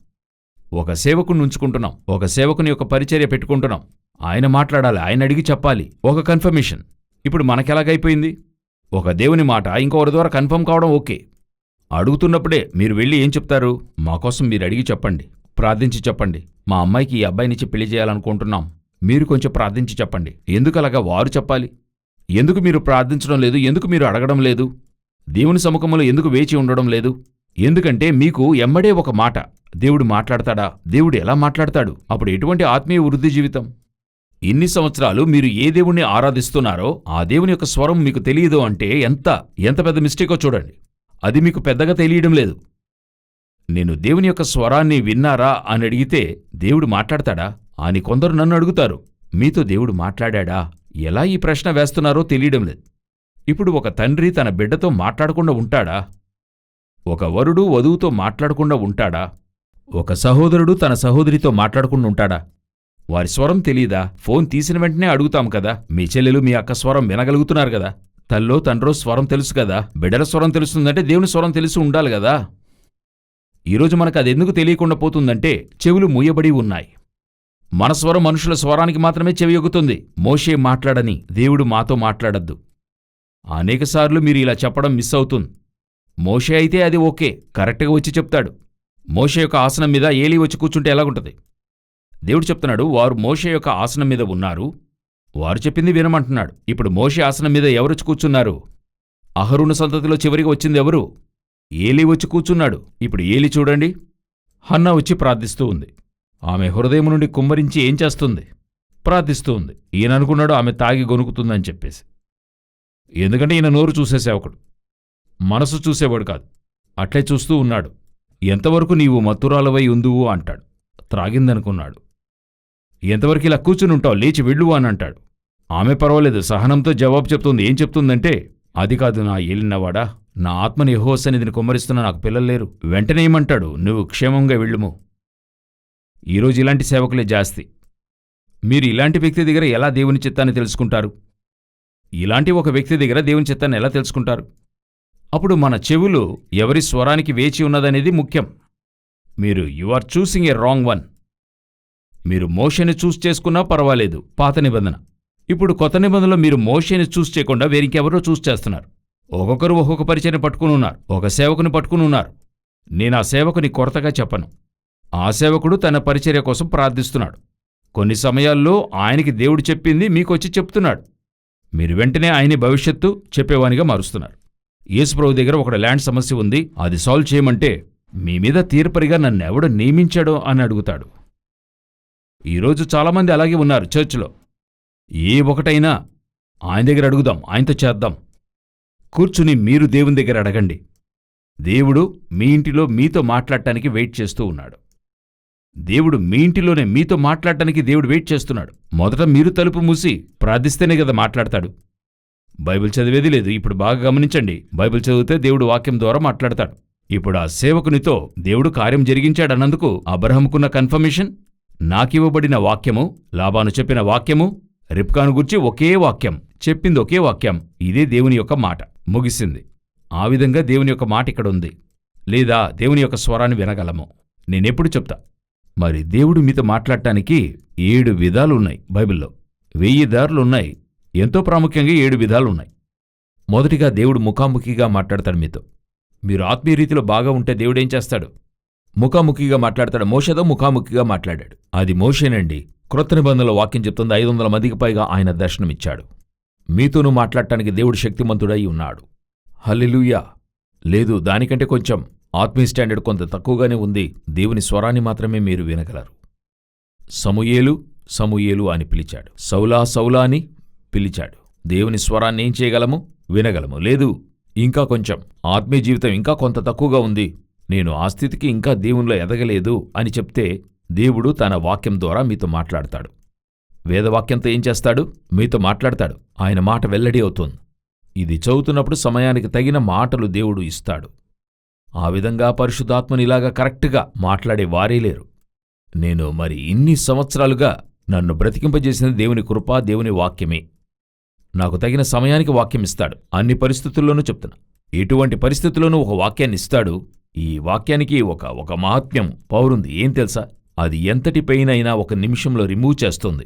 ఒక సేవకుని ఉంచుకుంటున్నాం, ఒక సేవకుని యొక్క పరిచర్య పెట్టుకుంటున్నాం. ఆయన మాట్లాడాలి, ఆయన అడిగి చెప్పాలి, ఒక కన్ఫర్మేషన్. ఇప్పుడు మనకెలాగైపోయింది? ఒక దేవుని మాట ఇంకొకరి ద్వారా కన్ఫర్మ్ కావడం ఓకే. అడుగుతున్నప్పుడే మీరు వెళ్ళి ఏం చెప్తారు? మాకోసం మీరు అడిగి చెప్పండి, ప్రార్థించి చెప్పండి. మా అమ్మాయికి ఈ అబ్బాయినిచ్చి పెళ్లి చేయాలనుకుంటున్నాం, మీరు కొంచెం ప్రార్థించి చెప్పండి. ఎందుకలాగా వారు చెప్పాలి? ఎందుకు మీరు ప్రార్థించడం లేదు? ఎందుకు మీరు అడగడం లేదు? దేవుని సముఖంలో ఎందుకు వేచి ఉండడం లేదు? ఎందుకంటే మీకు ఎమ్మడే ఒక మాట. దేవుడు మాట్లాడతాడా? దేవుడు ఎలా మాట్లాడతాడు? అప్పుడు ఎటువంటి ఆత్మీయ వృద్ధి జీవితం? ఇన్ని సంవత్సరాలు మీరు ఏ దేవుణ్ణి ఆరాధిస్తున్నారో ఆ దేవుని యొక్క స్వరం మీకు తెలియదు అంటే ఎంత పెద్ద మిస్టేకో చూడండి. అది మీకు పెద్దగా తెలియడం లేదు. నేను దేవుని యొక్క స్వరాన్ని విన్నారా అని అడిగితే దేవుడు మాట్లాడతాడా అని కొందరు నన్ను అడుగుతారు. మీతో దేవుడు మాట్లాడా? ఎలా ఈ ప్రశ్న వేస్తున్నారో తెలియడం లేదు. ఇప్పుడు ఒక తండ్రి తన బిడ్డతో మాట్లాడకుండా ఉంటాడా? ఒక వరుడు వధువుతో మాట్లాడకుండా ఉంటాడా? ఒక సహోదరుడు తన సహోదరితో మాట్లాడకుండా ఉంటాడా? వారి స్వరం తెలీదా? ఫోన్ తీసిన వెంటనే అడుగుతాం కదా, మీ చెల్లెలు మీ అక్క స్వరం వినగలుగుతున్నారు కదా, తల్లో తండ్రో స్వరం తెలుసు కదా, బిడ్డల స్వరం తెలుస్తుందంటే దేవుని స్వరం తెలిసి ఉండాలి కదా. ఈరోజు మనకు అదెందుకు తెలియకుండా పోతుందంటే చెవులు మూయబడి ఉన్నాయి. మన స్వరం మనుషుల స్వరానికి మాత్రమే చెవియొగుతుంది. మోషే మాట్లాడని, దేవుడు మాతో మాట్లాడద్దు. అనేకసార్లు మీరు ఇలా చెప్పడం మిస్ అవుతుంది. మోషే అయితే అది ఓకే, కరెక్ట్గా వచ్చి చెప్తాడు. మోషే యొక్క ఆసనం మీద ఏలీ వచ్చి కూర్చుంటే ఎలాగుంటుంది? దేవుడు చెప్తున్నాడు, వారు మోషే యొక్క ఆసనం మీద ఉన్నారు, వారు చెప్పింది వినమంటున్నాడు. ఇప్పుడు మోషే ఆసనం మీద ఎవరొచ్చి కూర్చున్నారు? అహరోను సంతతిలో చివరికి వచ్చింది ఎవరు? ఏలీ వచ్చి కూర్చున్నాడు. ఇప్పుడు ఏలీ చూడండి, హన్నా వచ్చి ప్రార్థిస్తూ ఉంది. ఆమె హృదయం నుండి కుమ్మరించి ఏం చేస్తుంది? ప్రార్థిస్తూ ఉంది. ఈయన అనుకున్నాడు ఆమె తాగి గొనుకుతుందని చెప్పేసి. ఎందుకంటే ఈయన నోరు చూసే సేవకుడు, మనసు చూసేవాడు కాదు. అట్లే చూస్తూ ఉన్నాడు. ఎంతవరకు నీవు మత్తురాలవై ఉందువు అంటాడు. త్రాగిందనుకున్నాడు. ఎంతవరకు ఇలా కూర్చునుంటావు, లేచి వెళ్ళువు అని అంటాడు. ఆమె పర్వాలేదు, సహనంతో జవాబు చెప్తుంది. ఏం చెప్తుందంటే, అది కాదు నా ఏలినవాడా, నా ఆత్మని యెహోవా సన్నిధిని కుమ్మరిస్తున్నా, నాకు పిల్లల్లేరు. వెంటనే ఏమంటాడు, నువ్వు క్షేమంగా వెళ్ళుము. ఈరోజు ఇలాంటి సేవకులే జాస్తి. మీరు ఇలాంటి వ్యక్తి దగ్గర ఎలా దేవుని చిత్తాన్ని తెలుసుకుంటారు? ఇలాంటి ఒక వ్యక్తి దగ్గర దేవుని చిత్తాన్ని ఎలా తెలుసుకుంటారు? అప్పుడు మన చెవులు ఎవరి స్వరానికి వేచి ఉన్నదనేది ముఖ్యం. మీరు you are choosing a wrong one. మీరు మోషేని చూస్ చేసుకున్నా పర్వాలేదు, పాత నిబంధన. ఇప్పుడు కొత్త నిబంధనలో మీరు మోషేని చూస్ చేయకుండా వేరింకెవరో చూస్ చేస్తున్నారు. ఒక్కొక్కరు ఒక్కొక్క పరిచయని పట్టుకుని ఉన్నారు, ఒక సేవకుని పట్టుకుని ఉన్నారు. నేను ఆ సేవకుని కొరతగా చెప్పను. ఆ సేవకుడు తన పరిచర్య కోసం ప్రార్థిస్తున్నాడు. కొన్ని సమయాల్లో ఆయనకి దేవుడు చెప్పింది మీకొచ్చి చెప్తున్నాడు. మీరు వెంటనే ఆయని భవిష్యత్తు చెప్పేవానిగా మారుస్తున్నారు. యేసుప్రభు దగ్గర ఒక ల్యాండ్ సమస్య ఉంది, అది సాల్వ్ చేయమంటే మీ మీద తీర్పరిగా నన్నెవడు నియమించాడో అని అడుగుతాడు. ఈరోజు చాలామంది అలాగే ఉన్నారు చర్చ్లో. ఏ ఒకటైనా ఆయన దగ్గర అడుగుదాం, ఆయనతో చేద్దాం. కూర్చుని మీరు దేవుని దగ్గర అడగండి. దేవుడు మీ ఇంటిలో మీతో మాట్లాడటానికి వెయిట్ చేస్తూ ఉన్నాడు. దేవుడు మీ ఇంటిలోనే మీతో మాట్లాడటానికి దేవుడు వెయిట్ చేస్తున్నాడు. మొదట మీరు తలుపు మూసి ప్రార్థిస్తేనే కదా మాట్లాడతాడు. బైబిల్ చదివేది లేదు. ఇప్పుడు బాగా గమనించండి, బైబిల్ చదివితే దేవుడు వాక్యం ద్వారా మాట్లాడతాడు. ఇప్పుడు ఆ సేవకునితో దేవుడు కార్యం జరిగించాడన్నందుకు అబ్రహాముకున్న కన్ఫర్మేషన్, నాకివ్వబడిన వాక్యము, లాబాను చెప్పిన వాక్యము, రిబ్కాను గురించి ఒకే వాక్యం, చెప్పింది ఒకే వాక్యం. ఇదే దేవుని యొక్క మాట, ముగిసింది. ఆ విధంగా దేవుని యొక్క మాట ఇక్కడ ఉంది. లేదా దేవుని యొక్క స్వరాన్ని వినగలము. నేనెప్పుడు చెప్తా, మరి దేవుడు మీతో మాట్లాడటానికి 7 విధాలున్నాయి బైబిల్లో. 1000 దారులున్నాయి. ఎంతో ప్రాముఖ్యంగా 7 విధాలున్నాయి. మొదటిగా దేవుడు ముఖాముఖిగా మాట్లాడతాడు మీతో. మీరు ఆత్మీయ రీతిలో బాగా ఉంటే దేవుడేం చేస్తాడు? ముఖాముఖిగా మాట్లాడతాడు. మోషేతో ముఖాముఖిగా మాట్లాడాడు. అది మోషేనండి. క్రొత్త నిబంధనలో వాక్యం చెప్తుంది 500 మందికి పైగా ఆయన దర్శనమిచ్చాడు. మీతోనూ మాట్లాడటానికి దేవుడు శక్తిమంతుడై ఉన్నాడు. హల్లెలూయా. లేదు, దానికంటే కొంచెం ఆత్మీయ స్టాండర్డ్ కొంత తక్కువగానే ఉంది. దేవుని స్వరాన్ని మాత్రమే మీరు వినగలరు. సమూయేలు సమూయేలు అని పిలిచాడు. సౌలా సౌలా అని పిలిచాడు. దేవుని స్వరాన్ని ఏం చేయగలము? వినగలము. లేదు, ఇంకా కొంచెం ఆత్మీయ జీవితం ఇంకా కొంత తక్కువగా ఉంది, నేను ఆ స్థితికి ఇంకా దేవునిలో ఎదగలేదు అని చెప్తే దేవుడు తన వాక్యం ద్వారా మీతో మాట్లాడతాడు. వేదవాక్యంతో ఏం చేస్తాడు? మీతో మాట్లాడతాడు. ఆయన మాట వెల్లడి అవుతుంది. ఇది చదువుతున్నప్పుడు సమయానికి తగిన మాటలు దేవుడు ఇస్తాడు. ఆ విధంగా పరిశుద్ధాత్మని ఇలాగా కరెక్ట్గా మాట్లాడే వారే లేరు. నేను మరి ఇన్ని సంవత్సరాలుగా నన్ను బ్రతికింపజేసిన దేవుని కృప, దేవుని వాక్యమే. నాకు తగిన సమయానికి వాక్యం ఇస్తాడు. అన్ని పరిస్థితుల్లోనూ చెప్తున్నా. ఎటువంటి పరిస్థితుల్లోనూ ఒక వాక్యాన్ని ఇస్తాడు. ఈ వాక్యానికి ఒక మహాత్మ్యం, పవరుంది. ఏం తెలుసా? అది ఎంతటి పెయిన్ అయినా ఒక నిమిషంలో రిమూవ్ చేస్తుంది.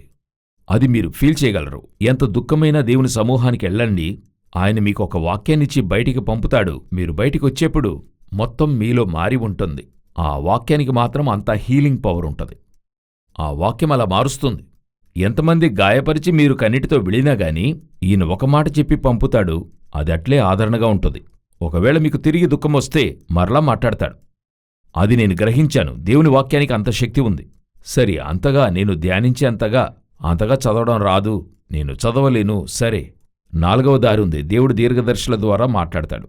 అది మీరు ఫీల్ చేయగలరు. ఎంత దుఃఖమైనా దేవుని సమూహానికి వెళ్ళండి, ఆయన మీకు ఒక వాక్యాన్నిచ్చి బయటికి పంపుతాడు. మీరు బయటికి వచ్చేప్పుడు మొత్తం మీలో మారి ఉంటుంది. ఆ వాక్యానికి మాత్రం అంత హీలింగ్ పవర్ ఉంటుంది. ఆ వాక్యం అలా మారుస్తుంది. ఎంతమంది గాయపరిచి మీరు కన్నిటితో విడినా గాని ఈయన ఒక మాట చెప్పి పంపుతాడు. అది అట్లే ఆదరణగా ఉంటుంది. ఒకవేళ మీకు తిరిగి దుఃఖం వస్తే మరలా మాట్లాడతాడు. అది నేను గ్రహించాను. దేవుని వాక్యానికి అంత శక్తి ఉంది. సరే, అంతగా నేను ధ్యానించే అంతగా చదవడం రాదు, నేను చదవలేను. సరే, 4వ దారి ఉంది. దేవుడు దీర్ఘదర్శుల ద్వారా మాట్లాడతాడు.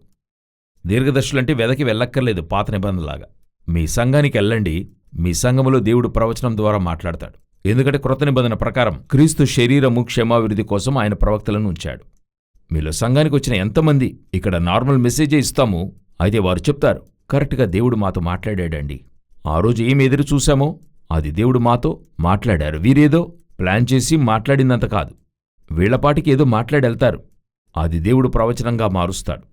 దీర్ఘదర్శులంటే వెదకి వెళ్ళక్కర్లేదు. పాత నిబంధనలాగా మీ సంఘానికి వెళ్ళండి. మీ సంఘములో దేవుడు ప్రవచనం ద్వారా మాట్లాడతాడు. ఎందుకంటే క్రొత్త నిబంధన ప్రకారం క్రీస్తు శరీరము క్షేమాభివృద్ధి కోసం ఆయన ప్రవక్తలను ఉంచాడు. మీలో సంఘానికి వచ్చిన ఎంతమంది ఇక్కడ నార్మల్ మెసేజే ఇస్తాము, అయితే వారు చెప్తారు, కరెక్ట్గా దేవుడు మాతో మాట్లాడాడండి. ఆ రోజు ఏం ఎదురు చూశామో అది దేవుడు మాతో మాట్లాడారు. వీరేదో ప్లాన్ చేసి మాట్లాడిందంత కాదు, వీళ్లపాటికి ఏదో మాట్లాడెళ్తారు. అది దేవుడు ప్రవచనంగా మారుస్తాడు.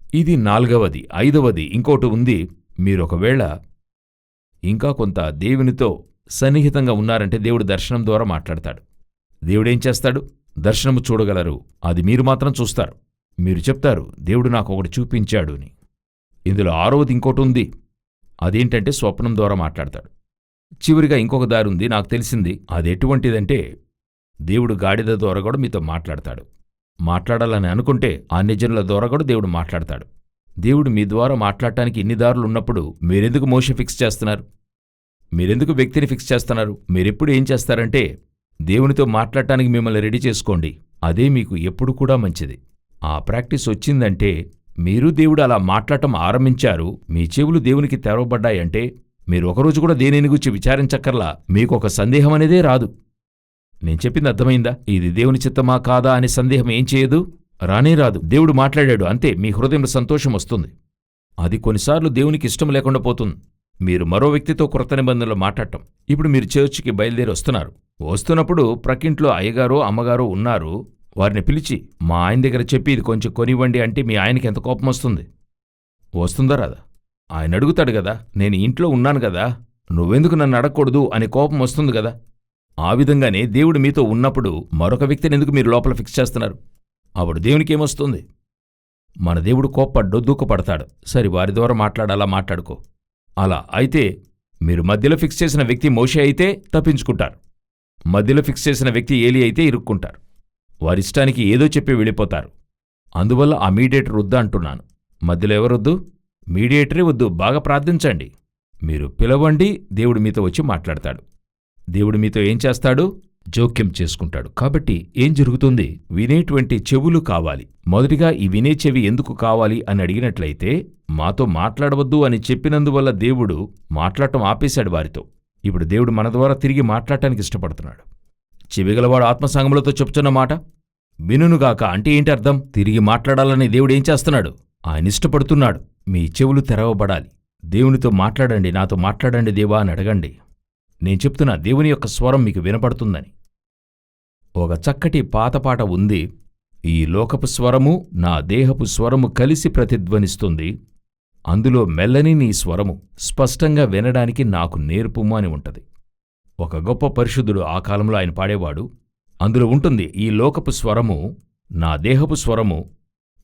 ఇది 4వది. 5వది ఇంకోటి ఉంది. మీరొకవేళ ఇంకా కొంత దేవునితో సన్నిహితంగా ఉన్నారంటే దేవుడు దర్శనం ద్వారా మాట్లాడతాడు. దేవుడేం చేస్తాడు? దర్శనము చూడగలరు. అది మీరు మాత్రం చూస్తారు. మీరు చెప్తారు, దేవుడు నాకు ఒకటి చూపించాడు అని. ఇందులో 6వది ఇంకోటి ఉంది. అదేంటంటే స్వప్నం ద్వారా మాట్లాడతాడు. చివరిగా ఇంకొక దారి ఉంది, నాకు తెలిసింది. అది ఎటువంటిదంటే దేవుడు గాడిద ద్వారా కూడా మీతో మాట్లాడతాడు. మాట్లాడాలని అనుకుంటే అన్యజనుల ద్వారా కూడా దేవుడు మాట్లాడతాడు. దేవుడు మీ ద్వారా మాట్లాడటానికి ఇన్ని దారులున్నప్పుడు మీరెందుకు మోషే ఫిక్స్ చేస్తున్నారు? మీరెందుకు వ్యక్తిని ఫిక్స్ చేస్తున్నారు? మీరెప్పుడు ఏం చేస్తారంటే దేవునితో మాట్లాడటానికి మిమ్మల్ని రెడీ చేసుకోండి. అదే మీకు ఎప్పుడు కూడా మంచిది. ఆ ప్రాక్టీస్ వచ్చిందంటే మీరు దేవుడు అలా మాట్లాడటం ఆరంభించారు, మీ చెవులు దేవునికి తెరవబడ్డాయంటే మీరు ఒకరోజు కూడా దేనిని గురించి విచారించక్కర్లా. మీకొక సందేహం అనేదే రాదు. నేను చెప్పింది అర్థమైందా? ఇది దేవుని చిత్తమా కాదా అనే సందేహం ఏం చేయదు, రానే రాదు. దేవుడు మాట్లాడాడు అంతే, మీ హృదయంలో సంతోషం వస్తుంది. అది కొన్నిసార్లు దేవునికి ఇష్టం లేకుండా పోతుంది. మీరు మరో వ్యక్తితో క్రొత్త నిబంధనలో మాట్లాడటం. ఇప్పుడు మీరు చర్చికి బయలుదేరి వస్తున్నప్పుడు ప్రక్కింట్లో అయ్యగారో అమ్మగారో ఉన్నారు. వారిని పిలిచి మా ఆయన దగ్గర చెప్పి ఇది కొంచెం కొనివ్వండి అంటే మీ ఆయనకి ఎంత కోపం వస్తుంది? వస్తుందా రాదా? ఆయన అడుగుతాడు కదా, నేను ఇంట్లో ఉన్నాను కదా, నువ్వెందుకు నన్ను అడగకూడదు అనే కోపం వస్తుంది కదా. ఆ విధంగానే దేవుడు మీతో ఉన్నప్పుడు మరొక వ్యక్తిని ఎందుకు మీరు లోపల ఫిక్స్ చేస్తున్నారు? అప్పుడు దేవునికేమొస్తుంది? మన దేవుడు కోప్పడ్డో దూఖపడతాడు. సరే, వారి ద్వారా మాట్లాడాలా, మాట్లాడుకో. అలా అయితే మీరు మధ్యలో ఫిక్స్ చేసిన వ్యక్తి మోషే అయితే తప్పించుకుంటారు. మధ్యలో ఫిక్స్ చేసిన వ్యక్తి ఏలీ అయితే ఇరుక్కుంటారు. వారిష్టానికి ఏదో చెప్పి వెళ్ళిపోతారు. అందువల్ల ఆ మీడియేటర్ వద్దు అంటున్నాను. మధ్యలో ఎవరొద్దు? మీడియేటరే వద్దు. బాగా ప్రార్థించండి. మీరు పిలవండి, దేవుడు మీతో వచ్చి మాట్లాడతాడు. దేవుడు మీతో ఏం చేస్తాడు? జోక్యం చేసుకుంటాడు. కాబట్టి ఏం జరుగుతుంది? వినేటువంటి చెవులు కావాలి. మొదటిగా ఈ వినే చెవి ఎందుకు కావాలి అని అడిగినట్లయితే, మాతో మాట్లాడవద్దు అని చెప్పినందువల్ల దేవుడు మాట్లాడటం ఆపేశాడు వారితో. ఇప్పుడు దేవుడు మన ద్వారా తిరిగి మాట్లాడటానికి ఇష్టపడుతున్నాడు. చెవిగలవాడు ఆత్మసంగములతో చెప్తున్న మాట వినుగాక అంటే ఏంటి అర్థం? తిరిగి మాట్లాడాలని దేవుడేం చేస్తున్నాడు? ఆయన ఇష్టపడుతున్నాడు. మీ చెవులు తెరవబడాలి. దేవునితో మాట్లాడండి, నాతో మాట్లాడండి దేవా అని అడగండి. నేను చెప్తున్నా, దేవుని యొక్క స్వరం మీకు వినపడుతుందని. ఒక చక్కటి పాతపాట ఉంది. ఈ లోకపు స్వరము నా దేహపు స్వరము కలిసి ప్రతిధ్వనిస్తుంది, అందులో మెల్లని నీ స్వరము స్పష్టంగా వినడానికి నాకు నేర్పుము అని ఉంటది. ఒక గొప్ప పరిశుద్ధుడు ఆ కాలంలో ఆయన పాడేవాడు. అందులో ఉంటుంది, ఈ లోకపు స్వరము నా దేహపు స్వరము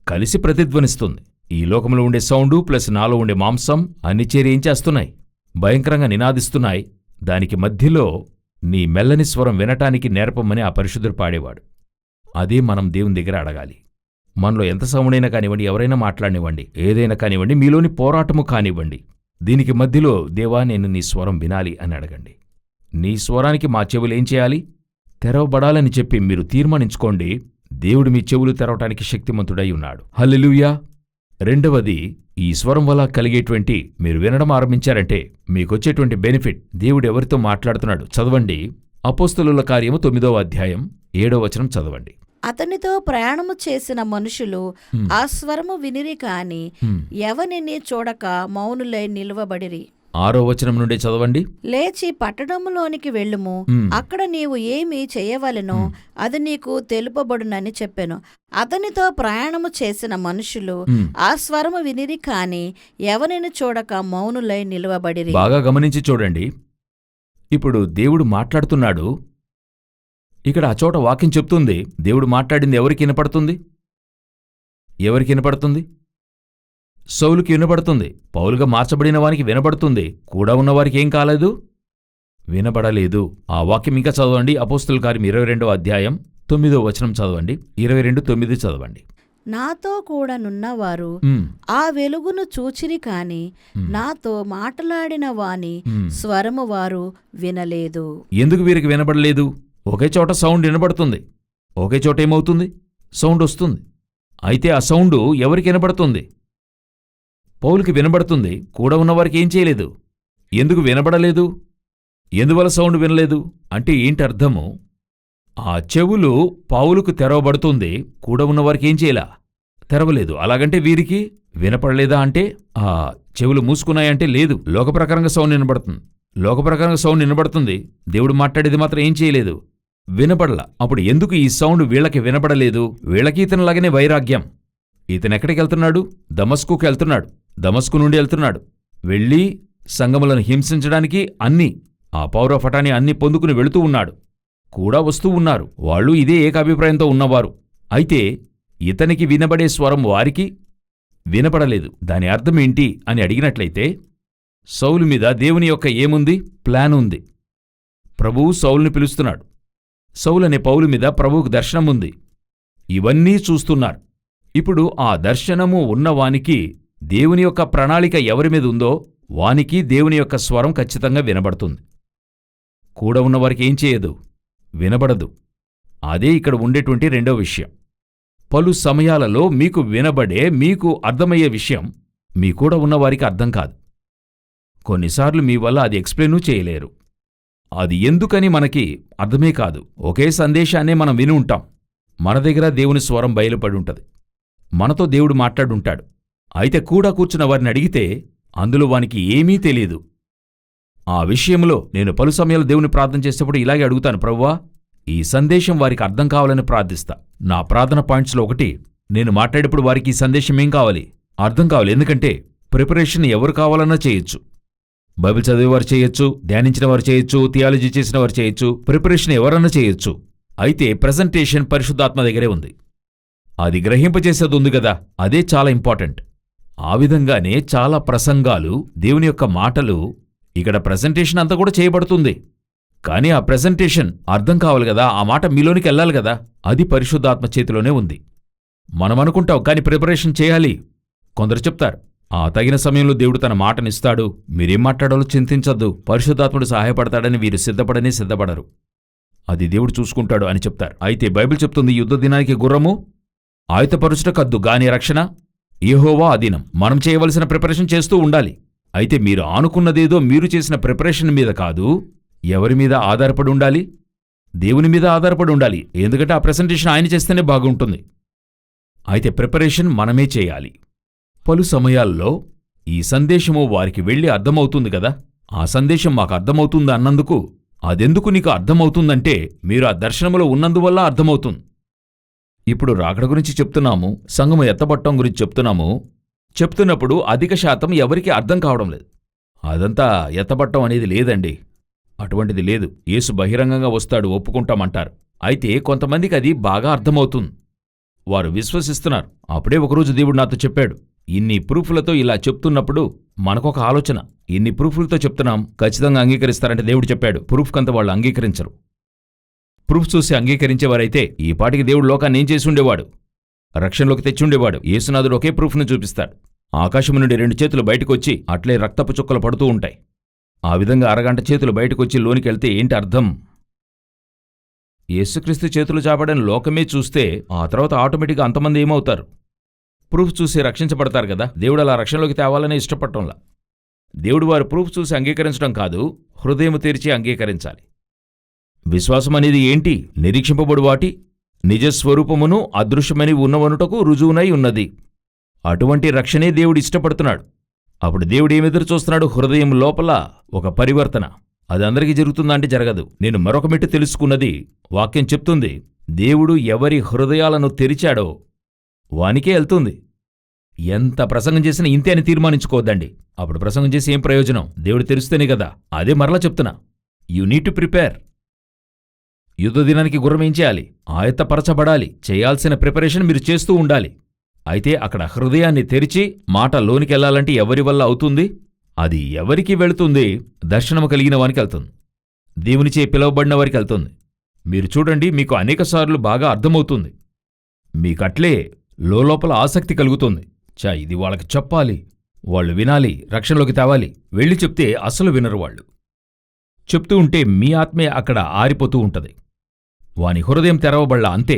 కలిసి ప్రతిధ్వనిస్తుంది. ఈ లోకంలో ఉండే సౌండు ప్లస్ నాలో ఉండే మాంసం అన్ని చేరి ఏం చేస్తున్నాయి? భయంకరంగా నినాదిస్తున్నాయి. దానికి మధ్యలో నీ మెల్లని స్వరం వినటానికి నేర్పమని ఆ పరిశుద్ధుడు పాడేవాడు. అదే మనం దేవుని దగ్గర అడగాలి. మనలో ఎంత సౌండైనా కానివ్వండి, ఎవరైనా మాట్లాడినివ్వండి, ఏదైనా కానివ్వండి, మీలోని పోరాటము కానివ్వండి, దీనికి మధ్యలో దేవా నేను నీ స్వరం వినాలి అని అడగండి. నీ స్వరానికి మా చెవులేం చేయాలి? తెరవబడాలని చెప్పి మీరు తీర్మానించుకోండి. దేవుడు మీ చెవులు తెరవటానికి శక్తిమంతుడై ఉన్నాడు. హల్లెలూయా. రెండవది, ఈ స్వరం వల్ల కలిగేటువంటి మీరు వినడం ఆరంభించారంటే మీకొచ్చేటువంటి బెనిఫిట్, దేవుడు ఎవరితో మాట్లాడుతున్నాడు చదవండి. అపోస్తలుల కార్యము 9వ అధ్యాయం 7వ వచనం చదవండి. అతనితో ప్రయాణము చేసిన మనుషులు ఆ స్వరము వినిరి కాని ఎవనిని చూడక మౌనులై నిలువబడిరి. 6వ వచనం నుండి చదవండి. లేచి పట్టణములోనికి వెళ్ళుము, అక్కడ నీవు ఏమి చేయవలెనో అది నీకు తెలుపబడునని చెప్పెను. అతనితో ప్రయాణము చేసిన మనుషులు ఆ స్వరము వినిరి కాని ఎవరిని చూడక మౌనులై నిలువబడిరి. బాగా గమనించి చూడండి. ఇప్పుడు దేవుడు మాట్లాడుతున్నాడు. ఇక్కడ ఆ చోట వాక్యం చెప్తుంది, దేవుడు మాట్లాడింది ఎవరికి వినపడుతుంది? ఎవరికి వినపడుతుంది? సౌలుకి వినబడుతుంది. పౌలుగా మార్చబడిన వానికి వినబడుతుంది. కూడా ఉన్నవారికి ఏం కాలేదు? వినబడలేదు. ఆ వాక్యం ఇంకా చదవండి. అపోస్తలుల కార్యం 22వ అధ్యాయం 9వ వచనం చదవండి. 22:9 చదవండి. నాతో కూడా నున్నవారు ఆ వెలుగును చూచిరి కాని నాతో మాట్లాడిన వాని స్వరము వారు వినలేదు. ఎందుకు వీరికి వినబడలేదు? ఒకే చోట సౌండ్ వినబడుతుంది. ఒకే చోట ఏమవుతుంది? సౌండ్ వస్తుంది. అయితే ఆ సౌండు ఎవరికి వినబడుతుంది? పౌలుకి వినబడుతుంది. కూడా ఉన్నవారికి ఏం చేయలేదు. ఎందుకు వినబడలేదు? ఎందువల్ల సౌండ్ వినలేదు అంటే ఏంటి అర్థము? ఆ చెవులు పౌలుకు తెరవబడుతుంది, కూడా ఉన్నవారికి ఏం చేయలా? తెరవలేదు. అలాగంటే వీరికి వినపడలేదా అంటే ఆ చెవులు మూసుకున్నాయంటే లేదు. లోకప్రకారంగా సౌండ్ వినబడుతుంది. లోకప్రకారంగా సౌండ్ వినబడుతుంది. దేవుడు మాట్లాడేది మాత్రం ఏం చేయలేదు, వినపడలా. అప్పుడు ఎందుకు ఈ సౌండ్ వీళ్ళకి వినపడలేదు? వీళ్ళకి ఇతనిలాగనే వైరాగ్యం. ఇతనెక్కడికి వెళ్తున్నాడు? దమస్కుకి వెళ్తున్నాడు. దమస్కు నుండి వెళ్తున్నాడు. వెళ్ళి సంఘములను హింసించడానికి ఆ పౌరఫటాన్ని అన్ని పొందుకుని వెళుతూ ఉన్నాడు. కూడా వస్తూ ఉన్నారు. వాళ్ళు ఇదే ఏకాభిప్రాయంతో ఉన్నవారు. అయితే ఇతనికి వినబడే స్వరం వారికి వినపడలేదు. దాని అర్థమేంటి అని అడిగినట్లయితే, సౌలు మీద దేవుని యొక్క ఏముంది? ప్లాన్ ఉంది. ప్రభువు సౌలుని పిలుస్తున్నాడు. సౌలనే పౌలు మీద ప్రభువుకు దర్శనముంది. ఇవన్నీ చూస్తున్నారు. ఇప్పుడు ఆ దర్శనము ఉన్నవానికి దేవుని యొక్క ప్రణాళిక ఎవరి మీద ఉందో వానికి దేవుని యొక్క స్వరం ఖచ్చితంగా వినబడుతుంది. కూడా ఉన్నవారికి ఏం చేయదు? వినబడదు. అదే ఇక్కడ ఉండేటువంటి రెండో విషయం. పలు సమయాలలో మీకు వినబడే, మీకు అర్థమయ్యే విషయం మీ కూడా ఉన్నవారికి అర్థం కాదు. కొన్నిసార్లు మీ వల్ల అది ఎక్స్ప్లెయినూ చేయలేరు. అది ఎందుకని మనకి అర్థమే కాదు. ఒకే సందేశాన్నే మనం విని ఉంటాం. మన దగ్గర దేవుని స్వరం బయలుపడి ఉంటది. మనతో దేవుడు మాట్లాడుంటాడు. అయితే కూడా కూర్చున్న వారిని అడిగితే అందులో వానికి ఏమీ తెలీదు. ఆ విషయంలో నేను పలు సమయాలు దేవుని ప్రార్థన చేసేప్పుడు ఇలాగే అడుగుతాను, ప్రభువా ఈ సందేశం వారికి అర్థం కావాలని ప్రార్థిస్తా. నా ప్రార్థన పాయింట్స్లో ఒకటి, నేను మాట్లాడేప్పుడు వారికి ఈ సందేశం ఏం కావాలి? అర్థం కావాలి. ఎందుకంటే ప్రిపరేషన్ ఎవరు కావాలన్నా చేయొచ్చు. బైబిల్ చదివేవారు చేయొచ్చు, ధ్యానించిన వారు చేయొచ్చు, థియాలజీ చేసిన వారు చేయొచ్చు, ప్రిపరేషన్ ఎవరన్నా చేయొచ్చు. అయితే ప్రెజెంటేషన్ పరిశుద్ధాత్మ దగ్గరే ఉంది. అది గ్రహింపచేసేది ఉంది గదా, అదే చాలా ఇంపార్టెంట్. ఆ విధంగానే చాలా ప్రసంగాలు, దేవుని యొక్క మాటలు, ఇక్కడ ప్రెజెంటేషన్ అంతా కూడా చేయబడుతుంది. కానీ ఆ ప్రెజెంటేషన్ అర్థం కావాలి గదా, ఆ మాట మీలోనికి వెళ్ళాలి గదా, అది పరిశుద్ధాత్మ చేతిలోనే ఉంది. మనం అనుకుంటాం కానీ ప్రిపరేషన్ చేయాలి. కొందరు చెప్తారు, తగిన సమయంలో దేవుడు తన మాటనిస్తాడు, మీరేం మాట్లాడాలో చింతించద్దు, పరిశుద్ధాత్ముడు సహాయపడతాడని వీరు సిద్ధపడరు. అది దేవుడు చూసుకుంటాడు అని చెప్తారు. అయితే బైబిల్ చెప్తుంది, యుద్ధ దినానికి గుర్రము ఆయుధపరుచుటకద్దు గాని రక్షణ యెహోవా అధీనం. మనం చేయవలసిన ప్రిపరేషన్ చేస్తూ ఉండాలి. అయితే మీరు ఆనుకున్నదేదో మీరు చేసిన ప్రిపరేషన్ మీద కాదు, ఎవరి మీద ఆధారపడి ఉండాలి? దేవుని మీద ఆధారపడి ఉండాలి. ఎందుకంటే ఆ ప్రెజెంటేషన్ ఆయన చేస్తేనే బాగుంటుంది. అయితే ప్రిపరేషన్ మనమే చేయాలి. పలు సమయాల్లో ఈ సందేశము వారికి వెళ్ళి అర్థమవుతుంది కదా, ఆ సందేశం మాకు అర్థమవుతుంది అన్నందుకు, అదెందుకు నీకు అర్థమవుతుందంటే మీరు ఆ దర్శనములో ఉన్నందువల్ల అర్థమవుతుంది. ఇప్పుడు రాకడ గురించి చెప్తున్నాము, సంఘము ఎత్తబట్టం గురించి చెప్తున్నప్పుడు అధిక శాతం ఎవరికి అర్థం కావడం లేదు. అదంతా ఎత్తబట్టం అనేది లేదండి, అటువంటిది లేదు. యేసు బహిరంగంగా వస్తాడు, ఒప్పుకుంటామంటారు. అయితే కొంతమందికి అది బాగా అర్థమవుతుంది, వారు విశ్వసిస్తున్నారు. అప్పుడే ఒకరోజు దేవుడు నాతో చెప్పాడు, ఇన్ని ప్రూఫ్లతో ఇలా చెప్తున్నప్పుడు మనకొక ఆలోచన, ఇన్ని ప్రూఫ్లతో చెప్తున్నాం, ఖచ్చితంగా అంగీకరిస్తారంటే దేవుడు చెప్పాడు, ప్రూఫ్ కంత వాళ్ళు అంగీకరించరు. ప్రూఫ్ చూసి అంగీకరించేవారైతే ఈ పాటికి దేవుడు లోకాన్ని ఏం చేసి ఉండేవాడు? రక్షణలోకి తెచ్చుండేవాడు. యేసునాథుడు ఒకే ప్రూఫ్ను చూపిస్తాడు. ఆకాశం నుండి 2 చేతులు బయటకొచ్చి అట్లే రక్తపు చుక్కలు పడుతూ ఉంటాయి. ఆ విధంగా అరగంట చేతులు బయటకొచ్చి లోనికెళ్తే ఏంటి అర్థం? యేసుక్రీస్తు చేతులు చాపడని లోకమే చూస్తే ఆ తర్వాత ఆటోమేటిక్గా అంతమంది ఏమవుతారు? ప్రూఫ్ చూసి రక్షించబడతారు కదా. దేవుడు అలా రక్షణలోకి తేవాలనే ఇష్టపడటంలా. దేవుడు వారి ప్రూఫ్ చూసి అంగీకరించడం కాదు, హృదయం తెరిచి అంగీకరించాలి. విశ్వాసం అనేది ఏంటి? నిరీక్షింపబడు వాటి నిజస్వరూపమును అదృశ్యమని ఉన్నవనుటకు రుజువునై ఉన్నది. అటువంటి రక్షణే దేవుడు ఇష్టపడుతున్నాడు. అప్పుడు దేవుడు ఏమెదురు చూస్తున్నాడు? హృదయం లోపల ఒక పరివర్తన. అది అందరికీ జరుగుతుందంటే జరగదు. నేను మరొక మెట్టు తెలుసుకున్నది, వాక్యం చెప్తుంది, దేవుడు ఎవరి హృదయాలను తెరిచాడో వానికే వెళ్తుంది. ఎంత ప్రసంగం చేసినా ఇంతే అని తీర్మానించుకోవద్దండి. అప్పుడు ప్రసంగం చేసి ఏం ప్రయోజనం? దేవుడు తెరిస్తేనే కదా. అదే మరలా చెప్తున్నా, యూ నీడ్ టు ప్రిపేర్. యుద్ధ దినానికి గుర్రం ఏం చేయాలి? ఆయత్తపరచబడాలి. చేయాల్సిన ప్రిపరేషన్ మీరు చేస్తూ ఉండాలి. అయితే అక్కడ హృదయాన్ని తెరిచి మాట లోనికెళ్లాలంటే ఎవరి వల్ల అవుతుంది? అది ఎవరికి వెళుతుంది? దర్శనము కలిగిన వానికి వెళ్తుంది, దేవునిచే పిలువబడిన వారికి వెళ్తుంది. మీరు చూడండి, మీకు అనేకసార్లు బాగా అర్థమవుతుంది. మీకట్లే లోపల ఆసక్తి కలుగుతుంది. ఇది వాళ్ళకి చెప్పాలి, వాళ్ళు వినాలి, రక్షణలోకి తేవాలి. వెళ్ళి చెప్తే అసలు వినరు వాళ్ళు. చెప్తూ ఉంటే మీ ఆత్మే అక్కడ ఆరిపోతూ ఉంటది. వాని హృదయం తెరవబడ్లా అంతే.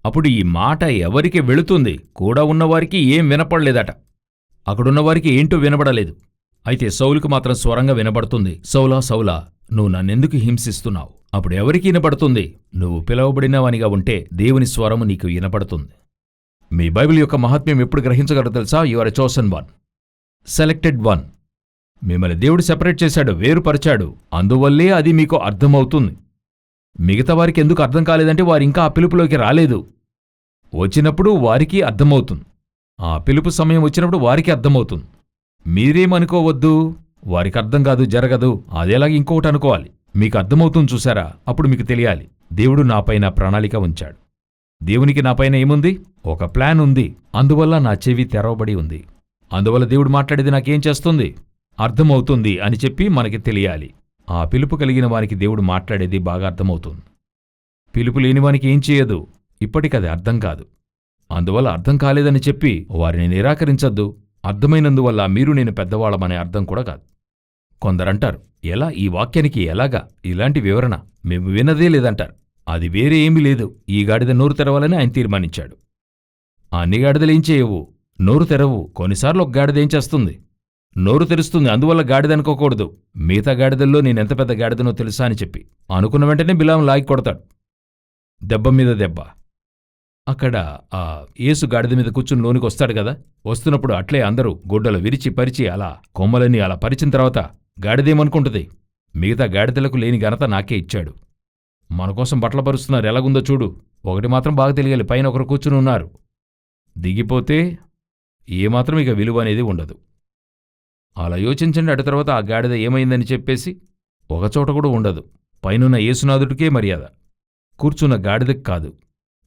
అప్పుడు ఈ మాట ఎవరికి వెళుతుంది? కూడా ఉన్నవారికి ఏం వినపడలేదట. అక్కడున్నవారికి ఏంటో వినబడలేదు. అయితే సౌలుకు మాత్రం స్వరంగా వినబడుతుంది, సౌలా సౌలా, నువ్వు నన్నెందుకు హింసిస్తున్నావు? అప్పుడు ఎవరికి వినపడుతుంది? నువ్వు పిలవబడినవానిగా ఉంటే దేవుని స్వరము నీకు వినపడుతుంది. మీ బైబిల్ యొక్క మహాత్మ్యం ఎప్పుడు గ్రహించగలరో తెలుసా? You are a chosen one, selected one. మిమ్మల్ని దేవుడు సెపరేట్ చేశాడు, వేరుపరిచాడు. అందువల్లే అది మీకు అర్థమవుతుంది. మిగతా వారికి ఎందుకు అర్థం కాలేదంటే వారింకా ఆ పిలుపులోకి రాలేదు. వచ్చినప్పుడు వారికి అర్థమవుతుంది. ఆ పిలుపు సమయం వచ్చినప్పుడు వారికి అర్థమవుతుంది. మీరేమనుకోవద్దు, వారికి అర్థం కాదు, జరగదు, అదేలాగా ఇంకొకటి అనుకోవాలి. మీకు అర్థమవుతుంది చూసారా? అప్పుడు మీకు తెలియాలి, దేవుడు నాపైన ప్రణాళిక ఉంచాడు. దేవునికి నాపైన ఏముంది? ఒక ప్లాన్ ఉంది. అందువల్ల నా చెవి తెరవబడి ఉంది. అందువల్ల దేవుడు మాట్లాడేది నాకేం చేస్తుంది? అర్థమవుతుంది అని చెప్పి మనకి తెలియాలి. ఆ పిలుపు కలిగిన వానికి దేవుడు మాట్లాడేది బాగా అర్థమవుతుంది. పిలుపు లేనివానికి ఏం చేయదు, ఇప్పటికది అర్థం కాదు. అందువల్ల అర్థం కాలేదని చెప్పి వారిని నిరాకరించద్దు. అర్థమైనందువల్ల మీరు నేను పెద్దవాళ్ళమనే అర్థం కూడా కాదు. కొందరంటారు, ఎలా ఈ వాక్యానికి ఎలాగా ఇలాంటి వివరణ? మేము వినదే లేదంటారు. అది వేరే ఏమీ లేదు. ఈ గాడిద నోరు తెరవాలని ఆయన తీర్మానించాడు. అన్ని గాడిదలేం చేయవు, నోరు తెరవు. కొన్నిసార్లు ఒక గాడిద ఏం చేస్తుంది? నోరు తెరుస్తుంది. అందువల్ల గాడిద అనుకోకూడదు. మిగతా గాడిదల్లో నేనెంత పెద్ద గాడిదనో తెలుసా అని చెప్పి అనుకున్న వెంటనే బిలాం లాగి కొడతాడు, దెబ్బ మీద దెబ్బ. అక్కడ ఆ యేసు గాడిద మీద కూర్చుని లోనికి వస్తాడు కదా. వస్తున్నప్పుడు అట్లే అందరూ గుడ్డలు విరిచి పరిచి అలా కొమ్మలన్నీ అలా పరిచిన తర్వాత గాడిదేమనుకుంటుంది? మిగతా గాడిదలకు లేని ఘనత నాకే ఇచ్చాడు. మనకోసం బట్టలు పరుస్తున్నారు, ఎలాగుందో చూడు. ఒకటి మాత్రం బాగా తెలియాలి, పైన ఒకరు కూర్చుని ఉన్నారు. దిగిపోతే ఏమాత్రం ఇక విలువ అనేది ఉండదు. అలా యోచించండి. అటు తర్వాత ఆ గాడిద ఏమైందని చెప్పేసి ఒకచోట కూడా ఉండదు. పైనున్న యేసునాథుడికే మర్యాద, కూర్చున్న గాడిదకి కాదు.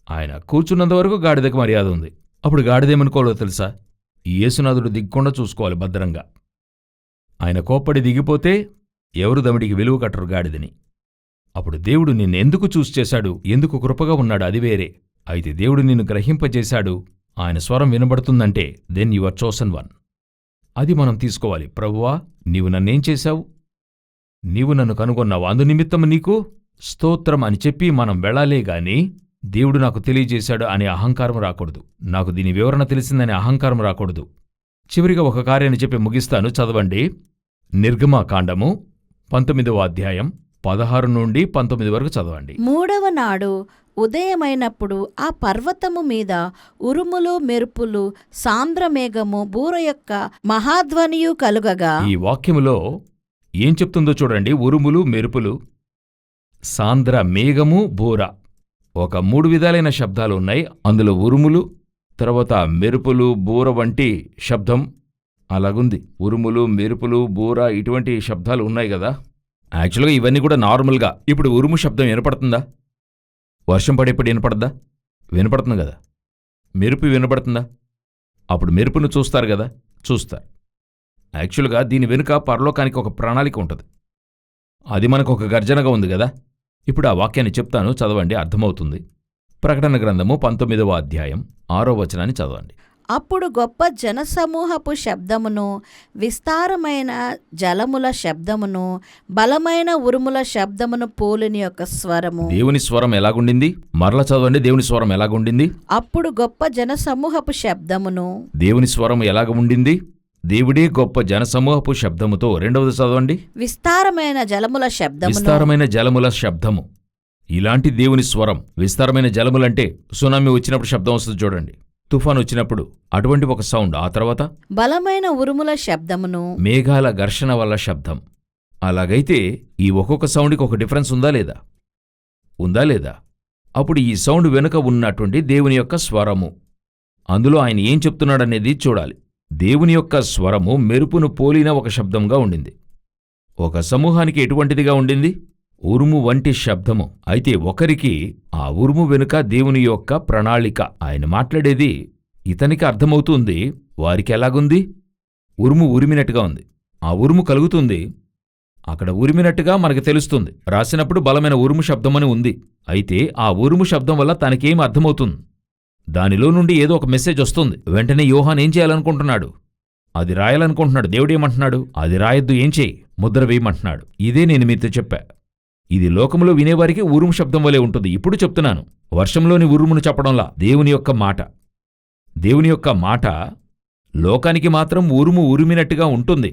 ఆయన కూర్చున్నంతవరకు గాడిదకి మర్యాద ఉంది. అప్పుడు గాడిదేమనుకోవాలో తెలుసా? యేసునాథుడు దిగ్గకుండా చూసుకోవాలి భద్రంగా. ఆయన కోప్పడి దిగిపోతే ఎవరు దమిడికి విలువ కట్టరు గాడిదని. అప్పుడు దేవుడు నిన్నెందుకు చూసి చేశాడు, ఎందుకు కృపగా ఉన్నాడు, అది వేరే. అయితే దేవుడు నిన్ను గ్రహింపజేశాడు, ఆయన స్వరం వినబడుతుందంటే then you are chosen one. అది మనం తీసుకోవాలి. ప్రభువా, నీవు నన్నేం చేశావు? నీవు నన్ను కనుగొన్నావు, అందునిమిత్తము నీకు స్తోత్రం అని చెప్పి మనం వెళ్ళాలే గాని దేవుడు నాకు తెలియజేశాడు అనే అహంకారం రాకూడదు. నాకు దీని వివరణ తెలిసిందనే అహంకారం రాకూడదు. చివరిగా ఒక కార్యాన్ని చెప్పి ముగిస్తాను, చదవండి. నిర్గమకాండము 19వ అధ్యాయం 16 నుండి 19 వరకు చదవండి. 3వ నాడు ఉదయమైనప్పుడు ఆ పర్వతము మీద ఉరుములు, మెరుపులు, సాంద్రమేఘము, బూర యొక్క మహాధ్వనియు కలుగగా. ఈ వాక్యములో ఏం చెప్తుందో చూడండి. ఉరుములు, మెరుపులు, సాంద్ర మేఘము, బూర, ఒక 3 విధాలైన శబ్దాలు ఉన్నాయి. అందులో ఉరుములు, తర్వాత మెరుపులు, బూర వంటి శబ్దం అలాగుంది. ఉరుములు, మెరుపులు, బూర ఇటువంటి శబ్దాలు ఉన్నాయి కదా. యాక్చువల్గా ఇవన్నీ కూడా నార్మల్గా. ఇప్పుడు ఉరుము శబ్దం వినపడుతుందా? వర్షం పడేప్పుడు వినపడద్దా? వినపడుతుంది కదా. మెరుపు వినపడుతుందా? అప్పుడు మెరుపును చూస్తారు కదా, చూస్తారు. యాక్చువల్గా దీని వెనుక పరలోకానికి ఒక ప్రణాళిక ఉంటుంది. అది మనకు ఒక గర్జనగా ఉంది కదా. ఇప్పుడు ఆ వాక్యాన్ని చెప్తాను, చదవండి, అర్థమవుతుంది. ప్రకటన గ్రంథము 19వ అధ్యాయం 6వ వచనాన్ని చదవండి. అప్పుడు గొప్ప జనసమూహపు శబ్దమును, విస్తారమైన జలముల శబ్దమును, బలమైన ఉరుముల శబ్దమును పోలిన యొక్క స్వరము. దేవుని స్వరం ఎలాగుండింది? మరలా చదవండి. దేవుని స్వరం ఎలాగుండింది? అప్పుడు గొప్ప జనసమూహపు శబ్దమును. దేవుని స్వరం ఎలాగ ఉండింది? దేవుడే గొప్ప జనసమూహపు శబ్దముతో. రెండవది చదవండి. విస్తారమైన జలముల శబ్దమును. విస్తారమైన జలముల శబ్దము. ఇలాంటి దేవుని స్వరం. విస్తారమైన జలములంటే సునామీ వచ్చినప్పుడు శబ్దం వస్తుంది చూడండి, తుఫాను వచ్చినప్పుడు అటువంటి ఒక సౌండ్. ఆ తర్వాత బలమైన ఉరుముల శబ్దమును. మేఘాల ఘర్షణ వల్ల శబ్దం. అలాగైతే ఈ ఒక్కొక్క సౌండ్కి ఒక డిఫరెన్స్ ఉందా లేదా? ఉందా లేదా? అప్పుడు ఈ సౌండ్ వెనుక ఉన్నటువంటి దేవుని యొక్క స్వరము, అందులో ఆయన ఏం చెప్తున్నాడనేది చూడాలి. దేవుని యొక్క స్వరము మెరుపును పోలిన ఒక శబ్దంగా ఉండింది. ఒక సమూహానికి ఎటువంటిదిగా ఉండింది? ఉరుము వంటి శబ్దము. అయితే ఒకరికి ఆ ఉరుము వెనుక దేవుని యొక్క ప్రణాళిక. ఆయన మాట్లాడేది ఇతనికి అర్థమవుతుంది, వారికి ఎలాగుంది? ఉరుము ఉరిమినట్టుగా ఉంది. ఆ ఉరుము కలుగుతుంది, అక్కడ ఉరిమినట్టుగా మనకు తెలుస్తుంది. రాసినప్పుడు బలమైన ఉరుము శబ్దమని ఉంది. అయితే ఆ ఉరుము శబ్దం వల్ల తనకేం అర్థమవుతుంది? దానిలో నుండి ఏదో ఒక మెసేజ్ వస్తుంది. వెంటనే యోహాన్ ఏం చేయాలనుకుంటున్నాడు? అది రాయాలనుకుంటున్నాడు. దేవుడేమంటున్నాడు? అది రాయొద్దు, ఏం చేయి, ముద్ర వేయమంటున్నాడు. ఇదే నేను మీతో చెప్పా. ఇది లోకములో వినేవారికి ఉరుము శబ్దం వలె ఉంటుంది. ఇప్పుడు చెప్తున్నాను, వర్షంలోని ఉరుమును చెప్పడంలా దేవుని యొక్క మాట. దేవుని యొక్క మాట లోకానికి మాత్రం ఉరుము ఉరిమినట్టుగా ఉంటుంది,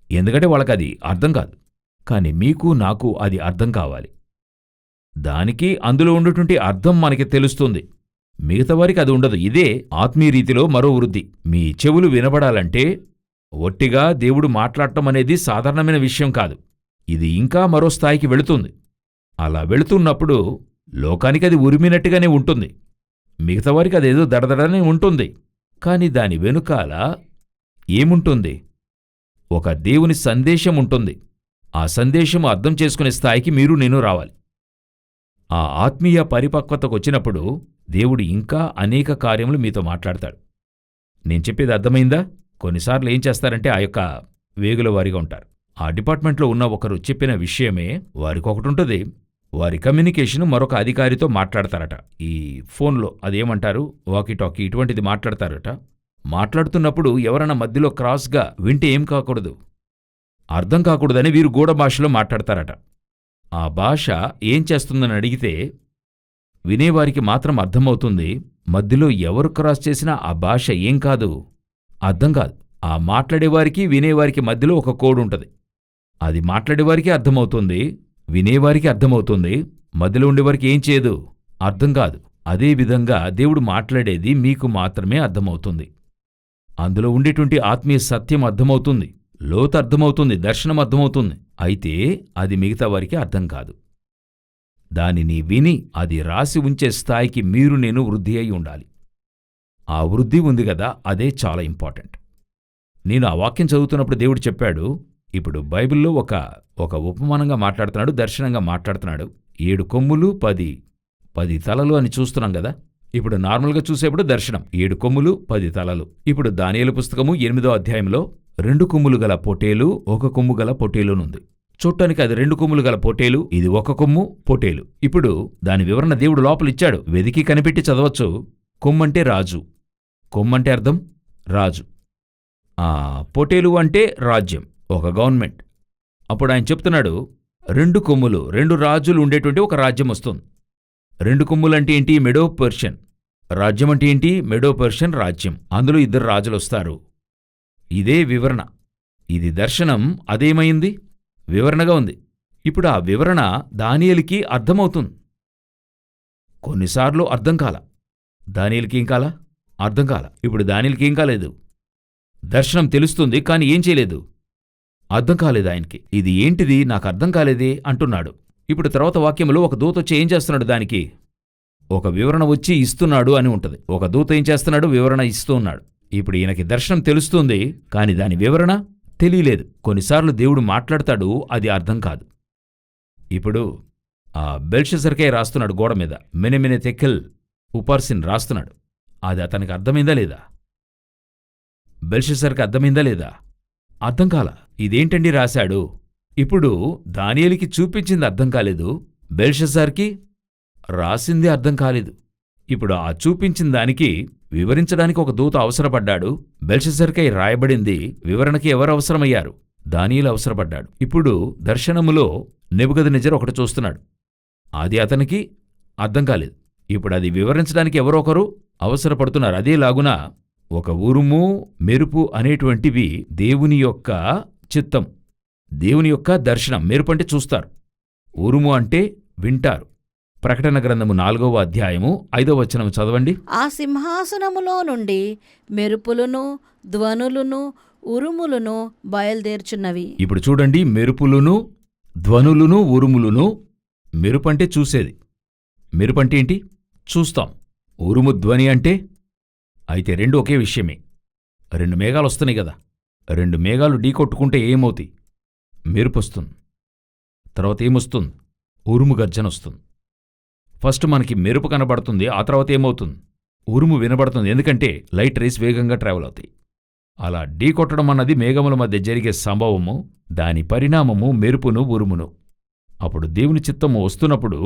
ఎందుకంటే వాళ్ళకది అర్థం కాదు. కాని మీకు నాకు అది అర్థం కావాలి. దానికి అందులో ఉండేటువంటి అర్థం మనకి తెలుస్తుంది, మిగతావారికి అది ఉండదు. ఇదే ఆత్మీయ రీతిలో మరో వృద్ధి. మీ చెవులు వినబడాలంటే ఒట్టిగా దేవుడు మాట్లాడటం అనేది సాధారణమైన విషయం కాదు. ఇది ఇంకా మరో స్థాయికి వెళుతుంది. అలా వెళుతున్నప్పుడు లోకానికి అది ఉరిమినట్టుగానే ఉంటుంది, మిగతావారికి అదేదో దడదడనే ఉంటుంది. కాని దాని వెనుకాల ఏముంటుంది? ఒక దేవుని సందేశం ఉంటుంది. ఆ సందేశం అర్థం చేసుకునే స్థాయికి మీరు నేను రావాలి. ఆ ఆత్మీయ పరిపక్వతకొచ్చినప్పుడు దేవుడు ఇంకా అనేక కార్యములు మీతో మాట్లాడతాడు. నేను చెప్పేది అర్థమైందా? కొన్నిసార్లు ఏం చేస్తారంటే ఆ యొక్క వేగుల వారిగా ఉంటారు. ఆ డిపార్ట్మెంట్లో ఉన్న ఒకరు చెప్పిన విషయమే వారికొకటుంటుంది. వారి కమ్యూనికేషన్ మరొక అధికారితో మాట్లాడతారట. ఈ ఫోన్లో అదేమంటారు, వాకీటాకీ, ఇటువంటిది మాట్లాడతారట. మాట్లాడుతున్నప్పుడు ఎవరన్నా మధ్యలో క్రాస్గా వింటే ఏం కాకూడదు, అర్థం కాకూడదని వీరు గూఢ భాషలో మాట్లాడతారట. ఆ భాష ఏం చేస్తుందని అడిగితే వినేవారికి మాత్రం అర్థమవుతుంది. మధ్యలో ఎవరు క్రాస్ చేసినా ఆ భాష ఏం కాదు, అర్థం కాదు. ఆ మాట్లాడేవారికి వినేవారికి మధ్యలో ఒక కోడ్ ఉంటుంది. అది మాట్లాడేవారికి అర్థమవుతుంది, వినేవారికి అర్థమవుతుంది, మధ్యలో ఉండేవారికి ఏం చేయదు, అర్థం కాదు. అదేవిధంగా దేవుడు మాట్లాడేది మీకు మాత్రమే అర్థమవుతుంది. అందులో ఉండేటువంటి ఆత్మీయ సత్యం అర్థమవుతుంది, లోతు అర్థమవుతుంది, దర్శనం అర్థమవుతుంది. అయితే అది మిగతా వారికి అర్థం కాదు. దానిని విని అది రాసి ఉంచే స్థాయికి మీరు నేను వృద్ధి అయి ఉండాలి. ఆ వృద్ధి ఉంది కదా, అదే చాలా ఇంపార్టెంట్. నేను ఆ వాక్యం చదువుతున్నప్పుడు దేవుడు చెప్పాడు, ఇప్పుడు బైబిల్లో ఒక ఉపమానంగా మాట్లాడుతున్నాడు, దర్శనంగా మాట్లాడుతున్నాడు. 7 కొమ్ములు 10 తలలు అని చూస్తున్నాం కదా. ఇప్పుడు నార్మల్గా చూసేప్పుడు దర్శనం 7 కొమ్ములు 10 తలలు. ఇప్పుడు దానియేలు పుస్తకము 8వ అధ్యాయంలో 2 కొమ్ములు గల పొటేలు, 1 కొమ్ము గల పొటేలునుంది. చూడటానికి అది 2 కొమ్ములు గల పొటేలు, ఇది 1 కొమ్ము పొటేలు. ఇప్పుడు దాని వివరణ దేవుడు లోపలిచ్చాడు, వెదికి కనిపెట్టి చదవచ్చు. కొమ్మంటే రాజు, కొమ్మంటే అర్థం రాజు. పొటేలు అంటే రాజ్యం, ఒక గవర్నమెంట్. అప్పుడు ఆయన చెప్తున్నాడు, 2 కొమ్ములు, 2 రాజులు ఉండేటువంటి ఒక రాజ్యం వస్తుంది. 2 కొమ్ములంటే ఏంటి? మెడో పర్షియన్ రాజ్యం అంటే ఏంటి? మెడో పర్షియన్ రాజ్యం. అందులో 2 రాజులు వస్తారు. ఇదే వివరణ. ఇది దర్శనం, అదేమైంది? వివరణగా ఉంది. ఇప్పుడు ఆ వివరణ దానియేలుకి అర్థమవుతుంది. కొన్నిసార్లు అర్థం కాల. దానియేలుకి ఏం కాల? అర్థం కాల. ఇప్పుడు దానియేలుకి ఏం కాలేదు? దర్శనం తెలుస్తుంది, కాని ఏం చేయలేదు, అర్థం కాలేదు ఆయనకి. ఇది ఏంటిది, నాకు అర్థం కాలేదే అంటున్నాడు. ఇప్పుడు తర్వాత వాక్యంలో ఒక దూత వచ్చి ఏం చేస్తున్నాడు, దానికి ఒక వివరణ వచ్చి ఇస్తున్నాడు అని ఉంటుంది. ఒక దూత ఏం చేస్తున్నాడు? వివరణ ఇస్తూ ఉన్నాడు. ఇప్పుడు ఈయనకి దర్శనం తెలుస్తుంది, కాని దాని వివరణ తెలియలేదు. కొన్నిసార్లు దేవుడు మాట్లాడతాడు, అది అర్థం కాదు. ఇప్పుడు ఆ బెల్షస్సర్కే రాస్తున్నాడు గోడ మీద, మెనెమెనె తెకెల్ ఉపార్సిన్ రాస్తున్నాడు. అది అతనికి అర్థమైందా లేదా? బెల్షస్సర్కి అర్థమైందా లేదా? అర్థం కాల. ఇదేంటండి రాశాడు? ఇప్పుడు దానియేలుకి చూపించింది అర్థం కాలేదు, బెల్షస్సార్కి రాసింది అర్థం కాలేదు. ఇప్పుడు ఆ చూపించిన దానికి వివరించడానికి ఒక దూత అవసరపడ్డాడు. బెల్షస్సర్కై రాయబడింది వివరణకి ఎవరు అవసరమయ్యారు? దానియేలు అవసరపడ్డాడు. ఇప్పుడు దర్శనములో నెబుకద్నెజరు ఒకటి చూస్తున్నాడు, అది అతనికి అర్థం కాలేదు. ఇప్పుడు అది వివరించడానికి ఎవరో ఒకరు అవసరపడుతున్నారు. అదేలాగున ఒక ఉరుము, మెరుపు అనేటువంటివి దేవుని యొక్క చిత్తం, దేవుని యొక్క దర్శనం. మెరుపు అంటే చూస్తారు, ఉరుము అంటే వింటారు. ప్రకటన గ్రంథము 4వ అధ్యాయము 5వ వచనం చదవండి. ఆ సింహాసనములో నుండి మెరుపులను, ధ్వనులను, ఉరుములను బయలుదేర్చున్నవి. ఇప్పుడు చూడండి, మెరుపులును, ధ్వనులును, ఉరుములును. మెరుపంటే చూసేది, మెరుపంటే ఏంటి? చూస్తాం. ఉరుము, ధ్వని అంటే అయితే రెండు ఒకే విషయమే. రెండు మేఘాలు వస్తున్నాయి కదా, రెండు మేఘాలు ఢీకొట్టుకుంటే ఏమవుతాయి? మెరుపొస్తుంది. తర్వాత ఏమొస్తుంది? ఉరుము గర్జన వస్తుంది. ఫస్ట్ మనకి మెరుపు కనబడుతుంది, ఆ తర్వాత ఏమవుతుంది? ఉరుము వినబడుతుంది. ఎందుకంటే లైట్ రేస్ వేగంగా ట్రావెల్ అవుతాయి. అలా ఢీకొట్టడం అన్నది మేఘముల మధ్య జరిగే సంభవము, దాని పరిణామము మెరుపును, ఉరుమును. అప్పుడు దేవుని చిత్తము వస్తున్నప్పుడు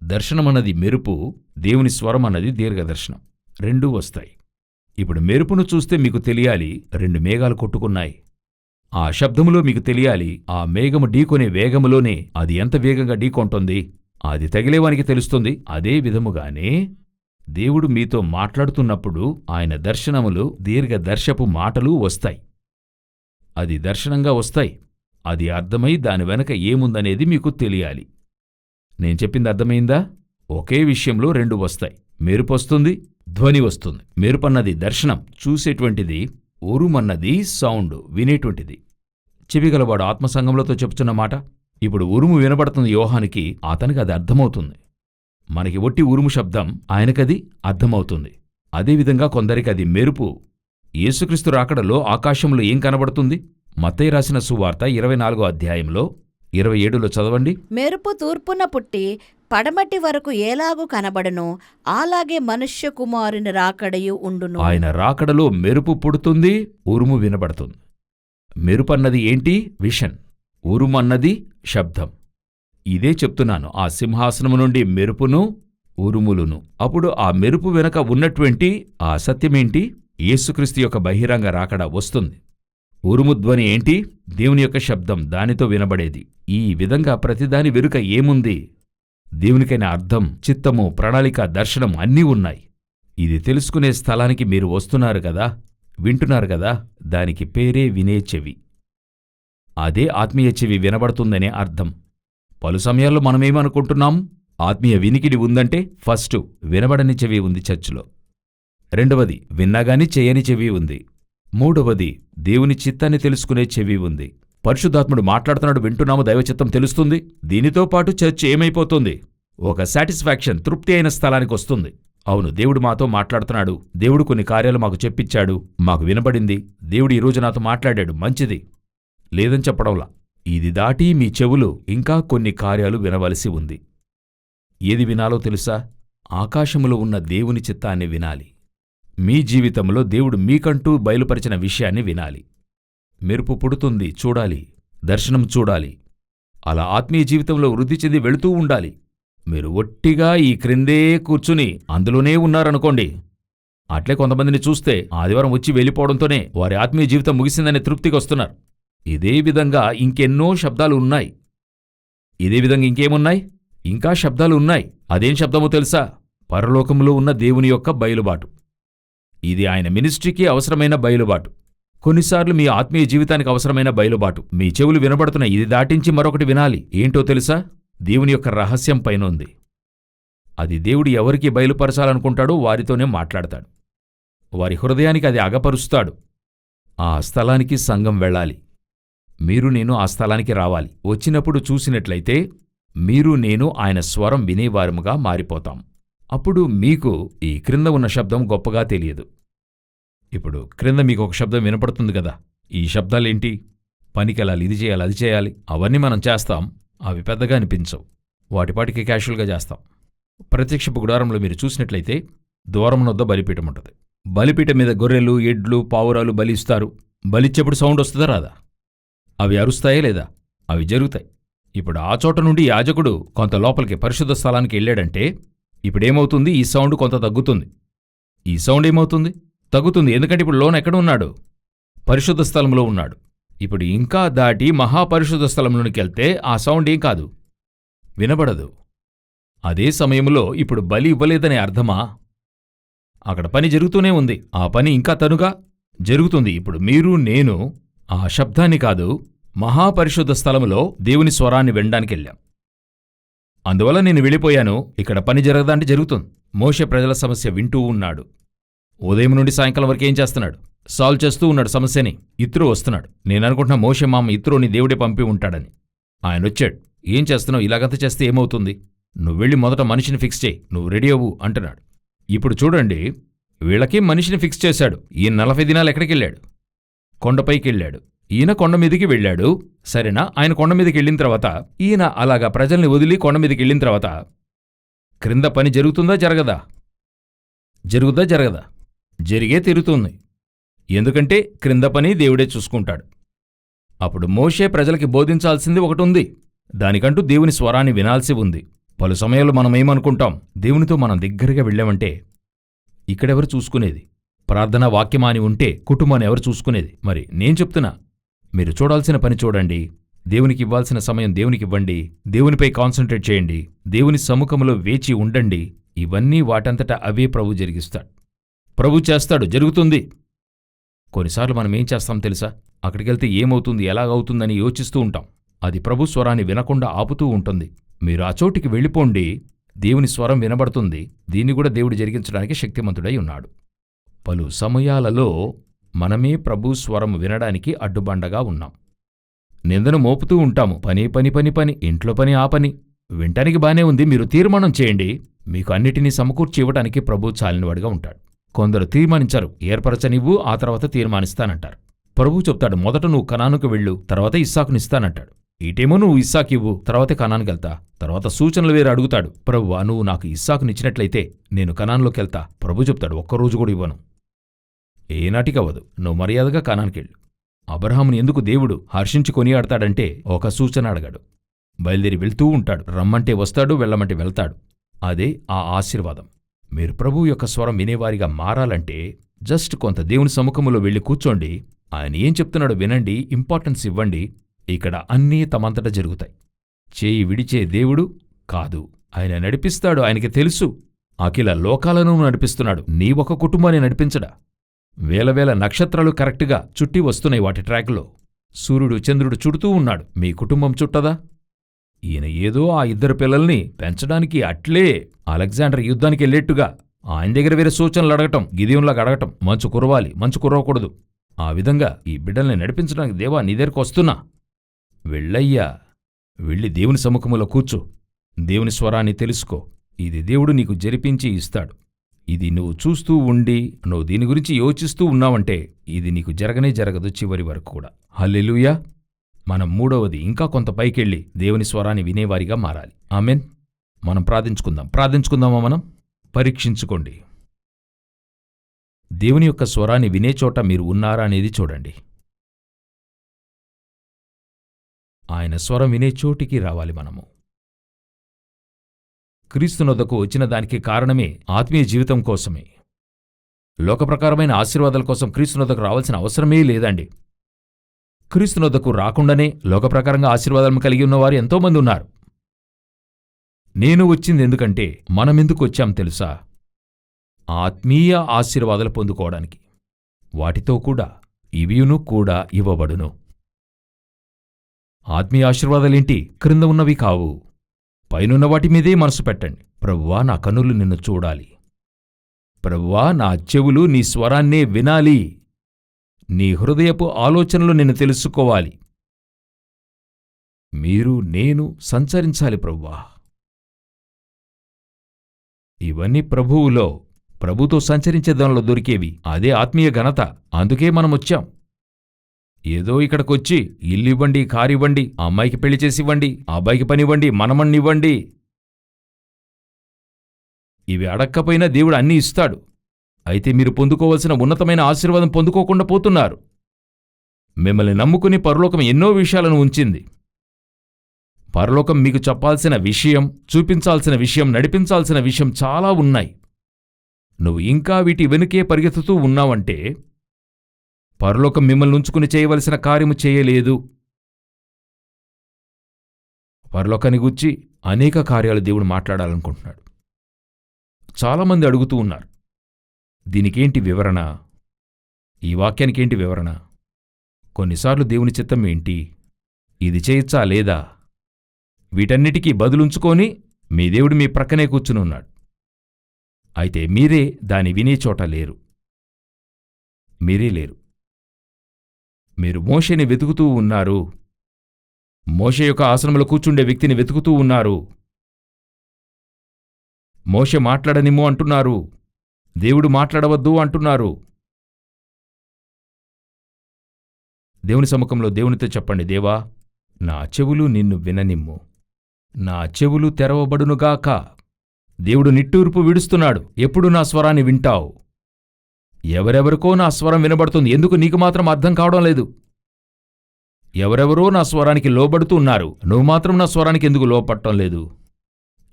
దర్శనమన్నది మెరుపు, దేవుని స్వరం అన్నది దీర్ఘదర్శనం, రెండూ వస్తాయి. ఇప్పుడు మెరుపును చూస్తే మీకు తెలియాలి రెండు మేఘాలు కొట్టుకున్నాయి. ఆ శబ్దములో మీకు తెలియాలి ఆ మేఘము ఢీకొనే వేగములోనే అది ఎంత వేగంగా ఢీకొంటుంది, అది తగిలేవానికి తెలుస్తుంది. అదే విధముగానే దేవుడు మీతో మాట్లాడుతున్నప్పుడు ఆయన దర్శనములు, దీర్ఘదర్శపు మాటలు వస్తాయి. అది దర్శనంగా వస్తాయి. అది అర్థమై దాని వెనక ఏముందనేది మీకు తెలియాలి. నేను చెప్పింది అర్థమైందా? ఒకే విషయంలో రెండు వస్తాయి. మెరుపొస్తుంది, ధ్వని వస్తుంది. మెరుపన్నది దర్శనం, చూసేటువంటిది. ఉరుమన్నది సౌండ్, వినేటువంటిది. చెవిగలవాడు ఆత్మసంగములతో చెప్తున్న మాట. ఇప్పుడు ఉరుము వినబడుతుంది యోహానికి, అతనికి అది అర్థమవుతుంది. మనకి ఒట్టి ఉరుము శబ్దం, ఆయనకది అర్థమవుతుంది. అదేవిధంగా కొందరికి అది మెరుపు. యేసుక్రీస్తు రాకడలో ఆకాశంలో ఏం కనబడుతుంది? మత్తయి రాసిన సువార్త 24వ అధ్యాయంలో 27లో చదవండి. మెరుపు తూర్పున పుట్టి పడమటి వరకు ఎలాగూ కనబడునో అలాగే మనుష్య కుమారుని రాకడయు ఉండును. ఆయన రాకడలో మెరుపు పుడుతుంది, ఉరుము వినబడుతుంది. మెరుపన్నది ఏంటి? విషన్. ఉరుమన్నది శబ్దం. ఇదే చెప్తున్నాను, ఆ సింహాసనము నుండి మెరుపును, ఉరుములును. అప్పుడు ఆ మెరుపు వెనక ఉన్నటువంటి ఆ సత్యమేంటి? యేసుక్రీస్తు యొక్క బహిరంగ రాకడ వస్తుంది. ఉరుముధ్వని ఏంటి? దేవుని యొక్క శబ్దం, దానితో వినబడేది. ఈ విధంగా ప్రతిదాని వెనుక ఏముంది? దేవునికైన అర్థం, చిత్తము, ప్రణాళిక, దర్శనం అన్నీ ఉన్నాయి. ఇది తెలుసుకునే స్థలానికి మీరు వస్తున్నారు కదా, వింటున్నారు కదా, దానికి పేరే వినే చెవి. అదే ఆత్మీయ చెవి వినబడుతుందనే అర్థం. పలు సమయాల్లో మనమేమనుకుంటున్నాం? ఆత్మీయ వినికిడి ఉందంటే ఫస్టు వినబడని చెవి ఉంది చర్చిలో, రెండవది విన్నాగాని చేయని చెవి ఉంది, మూడవది దేవుని చిత్తాన్ని తెలుసుకునే చెవి ఉంది. పరిశుద్ధాత్ముడు మాట్లాడుతున్నాడు, వింటున్నాము, దైవచిత్తం తెలుస్తుంది. దీనితో పాటు చర్చ్ ఏమైపోతుంది? ఒక సాటిస్ఫాక్షన్, తృప్తి అయిన స్థలానికి వస్తుంది. అవును, దేవుడు మాతో మాట్లాడుతున్నాడు, దేవుడు కొన్ని కార్యాలు మాకు చెప్పించాడు, మాకు వినబడింది, దేవుడు ఈరోజు నాతో మాట్లాడాడు, మంచిది లేదని చెప్పడంలా. ఇది దాటి మీ చెవులు ఇంకా కొన్ని కార్యాలు వినవలసి ఉంది. ఏది వినాలో తెలుసా? ఆకాశములో ఉన్న దేవుని చిత్తాన్ని వినాలి. మీ జీవితంలో దేవుడు మీకంటూ బయలుపరిచిన విషయాన్ని వినాలి. మెరుపు పుడుతుంది, చూడాలి, దర్శనం చూడాలి. అలా ఆత్మీయ జీవితంలో వృద్ధి చెంది వెళుతూ ఉండాలి. మీరు ఒట్టిగా ఈ క్రిందే కూర్చుని అందులోనే ఉన్నారనుకోండి, అట్లే కొంతమందిని చూస్తే ఆదివారం వచ్చి వెళ్ళిపోవడంతోనే వారి ఆత్మీయ జీవితం ముగిసిందనే తృప్తికి వస్తున్నారు. ఇదే విధంగా ఇంకెన్నో శబ్దాలు ఉన్నాయి. ఇదే విధంగా ఇంకేమున్నాయి? ఇంకా శబ్దాలు ఉన్నాయి. అదేం శబ్దమో తెలుసా? పరలోకంలో ఉన్న దేవుని యొక్క బయలుబాటు. ఇది ఆయన మినిస్ట్రీకి అవసరమైన బయలుబాటు. కొన్నిసార్లు మీ ఆత్మీయ జీవితానికి అవసరమైన బయలుబాటు. మీ చెవులు వినబడుతున్న ఇది దాటించి మరొకటి వినాలి. ఏంటో తెలుసా? దేవుని యొక్క రహస్యం పైన ఉంది. అది దేవుడు ఎవరికి బయలుపరచాలనుకుంటాడో వారితోనే మాట్లాడతాడు. వారి హృదయానికి అది అగపరుస్తాడు. ఆ స్థలానికి సంఘం వెళ్ళాలి. మీరు నేను ఆ స్థలానికి రావాలి. వచ్చినప్పుడు చూసినట్లయితే మీరు నేను ఆయన స్వరం వినేవారముగా మారిపోతాం. అప్పుడు మీకు ఈ క్రింద ఉన్న శబ్దం గొప్పగా తెలియదు. ఇప్పుడు క్రింద మీకు ఒక శబ్దం వినపడుతుంది కదా, ఈ శబ్దాలేంటి? పనికెళ్ళాలి, ఇది చేయాలి, అది చేయాలి, అవన్నీ మనం చేస్తాం. అవి పెద్దగా అనిపించవు, వాటిపాటికి క్యాషువల్గా చేస్తాం. ప్రత్యక్షపు గుడారంలో మీరు చూసినట్లయితే ద్వారమునొద్ద బలిపీఠం ఉంటుంది. బలిపీఠం మీద గొర్రెలు, ఎడ్లు, పావురాలు బలిస్తారు. బలిచ్చేప్పుడు సౌండ్ వస్తుందా రాదా? అవి అరుస్తాయా లేదా? అవి జరుగుతాయి. ఇప్పుడు ఆ చోట నుండి యాజకుడు కొంత లోపలికి పరిశుద్ధ స్థలానికి వెళ్ళాడంటే ఇప్పుడేమవుతుంది? ఈ సౌండ్ కొంత తగ్గుతుంది. ఈ సౌండ్ ఏమవుతుంది? తగ్గుతుంది. ఎందుకంటే ఇప్పుడు లోన ఎక్కడ ఉన్నాడు? పరిశుద్ధ స్థలంలో ఉన్నాడు. ఇప్పుడు ఇంకా దాటి మహాపరిశుద్ధ స్థలంలోనికి వెళ్తే ఆ సౌండ్ ఏం కాదు, వినబడదు. అదే సమయంలో ఇప్పుడు బలి ఇవ్వలేదనే అర్థమా? అక్కడ పని జరుగుతూనే ఉంది. ఆ పని ఇంకా తనుగా జరుగుతుంది. ఇప్పుడు మీరు నేను ఆ శబ్దాన్ని కాదు, మహాపరిశుద్ధ స్థలములో దేవుని స్వరాన్ని వినడానికెళ్ళాం. అందువల్ల నేను వెళ్ళిపోయాను. ఇక్కడ పని జరగదంటే జరుగుతుంది. మోషే ప్రజల సమస్య వింటూ ఉన్నాడు. ఉదయం నుండి సాయంకాలం వరకు ఏం చేస్తున్నాడు? సాల్వ్ చేస్తూ ఉన్నాడు సమస్యని. ఇత్రో వస్తున్నాడు. నేననుకుంటున్నా మోషే మామ ఇత్రోని దేవుడే పంపి ఉంటాడని. ఆయనొచ్చాడు. ఏం చేస్తున్నావు? ఇలాగంతా చేస్తే ఏమవుతుంది? నువ్వు వెళ్ళి మొదట మనిషిని ఫిక్స్ చేయి, నువ్వు రెడీ అవ్వు అంటున్నాడు. ఇప్పుడు చూడండి, వీళ్ళకి మనిషిని ఫిక్స్ చేశాడు. ఈయన 40 దినాలు ఎక్కడికెళ్ళాడు? కొండపైకెళ్ళాడు. ఈయన కొండ మీదికి వెళ్ళాడు. సరేనా? ఆయన కొండ మీదకి వెళ్ళిన తర్వాత ఈయన అలాగా ప్రజల్ని వదిలి కొండ మీదకి వెళ్ళిన తర్వాత క్రింద పని జరుగుతుందా జరగదా? జరుగుద్దా జరగదా? జరిగే తీరుతుంది. ఎందుకంటే క్రింద పని దేవుడే చూసుకుంటాడు. అప్పుడు మోషే ప్రజలకి బోధించాల్సింది ఒకటుంది. దానికంటూ దేవుని స్వరాన్ని వినాల్సి ఉంది. పలు సమయాల్లో మనమేమనుకుంటాం? దేవునితో మనం దగ్గరగా వెళ్ళామంటే ఇక్కడెవరు చూసుకునేది? ప్రార్థనా వాక్యమాని ఉంటే కుటుంబాన్ని ఎవరు చూసుకునేది? మరి నేను చెప్తున్నా, మీరు చూడాల్సిన పని చూడండి. దేవునికి ఇవ్వాల్సిన సమయం దేవునికివ్వండి. దేవునిపై కాన్సంట్రేట్ చేయండి. దేవుని సముఖంలో వేచి ఉండండి. ఇవన్నీ వాటంతటా అవే ప్రభు జరిగిస్తాడు. ప్రభు చేస్తాడు, జరుగుతుంది. కొన్నిసార్లు మనం ఏం చేస్తాం తెలుసా? అక్కడికెళ్తే ఏమవుతుంది, ఎలాగవుతుందని యోచిస్తూ ఉంటాం. అది ప్రభు స్వరాన్ని వినకుండా ఆపుతూ ఉంటుంది. మీరు ఆ చోటికి వెళ్ళిపోండి, దేవుని స్వరం వినబడుతుంది. దీన్ని కూడా దేవుడు జరిగించడానికి శక్తిమంతుడై ఉన్నాడు. పలు సమయాలలో మనమే ప్రభు స్వరం వినడానికి అడ్డుబండగా ఉన్నాం. నిందను మోపుతూ ఉంటాము. పని పని పని పని, ఇంట్లో పని ఆ పని. వింటానికి బానే ఉంది. మీరు తీర్మానం చేయండి. మీకు అన్నిటినీ సమకూర్చి ఇవ్వడానికి ప్రభు చాలినవాడుగా ఉంటాడు. కొందరు తీర్మానించారు, ఏర్పరచనివ్వు, ఆ తర్వాత తీర్మానిస్తానంటారు. ప్రభు చెప్తాడు, మొదట నువ్వు కనానుకు వెళ్ళు, తర్వాత ఇస్సాకునిస్తానంటాడు. ఇటేమో నువ్వు ఇస్సాకివ్వు, తర్వాతే కనానుకెళ్తా. తర్వాత సూచనలు వేరే అడుగుతాడు. ప్రభువా, నువ్వు నాకు ఇస్సాకునిచ్చినట్లయితే నేను కనాన్లోకెళ్తా. ప్రభు చెప్తాడు, ఒక్కరోజు కూడా ఇవ్వను. ఏనాటికవ్వదు. నువ్వు మర్యాదగా కనాన్కెళ్ళు. అబ్రహాముని ఎందుకు దేవుడు హర్షించి కొనియాడతాడంటే ఒక సూచన అడగాడు. బయలుదేరి వెళ్తూ ఉంటాడు. రమ్మంటే వస్తాడు, వెళ్ళమంటే వెళ్తాడు. అదే ఆ ఆశీర్వాదం. మీరు ప్రభువు యొక్క స్వరం వినేవారిగా మారాలంటే జస్ట్ కొంత దేవుని సముఖంలో వెళ్ళి కూర్చోండి. ఆయన ఏం చెప్తున్నాడో వినండి, ఇంపార్టెన్స్ ఇవ్వండి. ఇక్కడ అన్నీ తమంతట జరుగుతాయి. చేయి విడిచే దేవుడు కాదు. ఆయన నడిపిస్తాడు. ఆయనకి తెలుసు. అఖిల లోకాలను నడిపిస్తున్నాడు. నీ ఒక కుటుంబాన్ని నడిపించడా? వేల వేల నక్షత్రాలు కరెక్ట్గా చుట్టి వస్తున్నాయి వాటి ట్రాక్లో. సూర్యుడు చంద్రుడు చుడుతూ ఉన్నాడు. మీ కుటుంబం చుట్టదా? ఈయన ఏదో ఆ 2 పిల్లల్ని పెంచడానికి అట్లే అలెగ్జాండర్ యుద్ధానికి వెళ్ళేట్టుగా ఆయన దగ్గర వేరే సూచనలు అడగటం, గిదెయోనులాగా అడగటం. మంచు కురవాలి, మంచు కురవకూడదు. ఆ విధంగా ఈ బిడ్డల్ని నడిపించడానికి దేవా నీ దగ్గరకు వస్తున్నా. వెళ్ళయ్యా, వెళ్ళి దేవుని సముఖములో కూర్చో. దేవుని స్వరాన్ని తెలుసుకో. ఇది దేవుడు నీకు జరిపించి ఇస్తాడు. ఇది నువ్వు చూస్తూ ఉండి నువ్వు దీని గురించి యోచిస్తూ ఉన్నావంటే ఇది నీకు జరగనే జరగదు చివరి వరకు కూడా. హల్లెలూయా. మనం 3వది ఇంకా కొంత పైకెళ్ళి దేవుని స్వరాన్ని వినేవారిగా మారాలి. ఆమెన్. మనం ప్రార్థించుకుందామా? మనం పరీక్షించుకోండి. దేవుని యొక్క స్వరాన్ని వినే చోట మీరు ఉన్నారా అనేది చూడండి. ఆయన స్వరం వినే చోటికి రావాలి మనము. క్రీస్తునొద్దకు వచ్చిన దానికి కారణమే ఆత్మీయ జీవితం కోసమే. లోకప్రకారమైన ఆశీర్వాదాల కోసం క్రీస్తునొద్దకు రావాల్సిన అవసరమే లేదండి. క్రీస్తునొద్దకు రాకుండానే లోకప్రకారంగా ఆశీర్వాదాలను కలిగి ఉన్నవారు ఎంతోమంది ఉన్నారు. నేను వచ్చింది ఎందుకంటే మనమెందుకు వచ్చాం తెలుసా? ఆత్మీయ ఆశీర్వాదాలు పొందుకోవడానికి. వాటితో కూడా ఇవియును కూడా ఇవ్వబడును. ఆత్మీయ ఆశీర్వాదాలేంటి? క్రింద ఉన్నవి కావు, పైనున్న వాటి మీదే మనసు పెట్టండి. ప్రభువా, నా కన్నులు నిన్ను చూడాలి. ప్రభువా, నా చెవులు నీ స్వరాన్నే వినాలి. నీ హృదయపు ఆలోచనలు నిన్ను తెలుసుకోవాలి. మీరు నేను సంచరించాలి ప్రభువా. ఇవన్నీ ప్రభువులో, ప్రభుతో సంచరించేదానిలో దొరికేవి. అదే ఆత్మీయ ఘనత. అందుకే మనమొచ్చాం. ఏదో ఇక్కడికొచ్చి ఇల్లివ్వండి, కారివ్వండి, ఆ అమ్మాయికి పెళ్లి చేసివ్వండి, ఆ అబ్బాయికి పనివ్వండి, మనమన్నివ్వండి, ఇవి అడక్కపోయినా దేవుడు అన్నీ ఇస్తాడు. అయితే మీరు పొందుకోవలసిన ఉన్నతమైన ఆశీర్వాదం పొందుకోకుండా పోతున్నారు. మిమ్మల్ని నమ్ముకుని పరలోకం ఎన్నో విషయాలను ఉంచింది. పరలోకం మీకు చెప్పాల్సిన విషయం, చూపించాల్సిన విషయం, నడిపించాల్సిన విషయం చాలా ఉన్నాయి. నువ్వు ఇంకా వీటి వెనుకే పరిగెత్తుతూ ఉన్నావంటే పరలోకం మిమ్మల్ని ఉంచుకుని చేయవలసిన కార్యము చేయలేదు. పరలోకాన్ని గూర్చి అనేక కార్యాలు దేవుడు మాట్లాడాలనుకుంటున్నాడు. చాలామంది అడుగుతూ ఉన్నారు, దీనికేంటి వివరణ? ఈ వాక్యానికేంటి వివరణ? కొన్నిసార్లు దేవుని చిత్తం ఏంటి? ఇది చేయొచ్చా లేదా? వీటన్నిటికీ బదులుంచుకొని మీ దేవుడు మీ ప్రక్కనే కూర్చునున్నాడు. అయితే మీరే దాని వినే చోట లేరు. మీరే లేరు. మీరు మోషేని వెతుకుతూ ఉన్నారు. మోషే యొక్క ఆసనంలో కూర్చుండే వ్యక్తిని వెతుకుతూ ఉన్నారు. మోషే మాట్లాడనిమ్ము అంటున్నారు. దేవుడు మాట్లాడవద్దు అంటున్నారు. దేవుని సముఖంలో దేవునితో చెప్పండి, దేవా, నా చెవులు నిన్ను విననిమ్ము, నా చెవులు తెరవబడునుగాక. దేవుడు నిట్టూర్పు విడుస్తున్నాడు. ఎప్పుడు నా స్వరాన్ని వింటావు? ఎవరెవరికో నా స్వరం వినబడుతుంది, ఎందుకు నీకు మాత్రం అర్థం కావడం లేదు? ఎవరెవరో నా స్వరానికి లోబడుతూ ఉన్నారు, నువ్వు మాత్రం నా స్వరానికి ఎందుకు లోపడటం లేదు?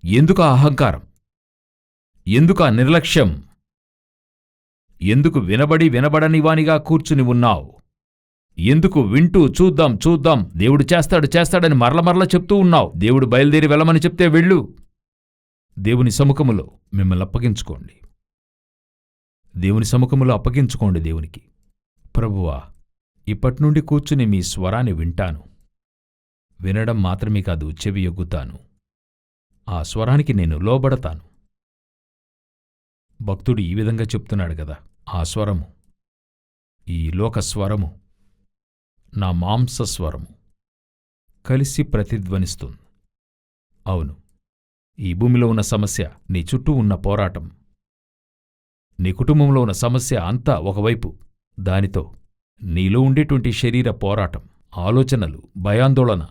ఎందుకు ఆ అహంకారం? ఎందుకు ఆ నిర్లక్ష్యం? ఎందుకు వినబడనివానిగా కూర్చుని ఉన్నావు? ఎందుకు వింటూ చూద్దాం చూద్దాం, దేవుడు చేస్తాడని మరల చెప్తూ ఉన్నావు? దేవుడు బయలుదేరి వెళ్ళమని చెప్తే వెళ్ళు. దేవుని సముఖములో మిమ్మల్ని అప్పగించుకోండి. దేవుని సముఖములో అప్పగించుకోండి దేవునికి. ప్రభువా, ఇప్పట్నుండి కూర్చుని మీ స్వరాన్ని వింటాను. వినడం మాత్రమే కాదు, చెవి యొగ్గుతాను. ఆ స్వరానికి నేను లోబడతాను. భక్తుడు ఈ విధంగా చెప్తున్నాడు గదా, ఆ స్వరము, ఈ లోకస్వరము, నా మాంసస్వరము కలిసి ప్రతిధ్వనిస్తుంది. అవును, ఈ భూమిలో ఉన్న సమస్య, నీ చుట్టూ ఉన్న పోరాటం, నీ కుటుంబంలో ఉన్న సమస్య అంతా ఒకవైపు, దానితో నీలో ఉండేటువంటి శరీర పోరాటం, ఆలోచనలు, భయాందోళన,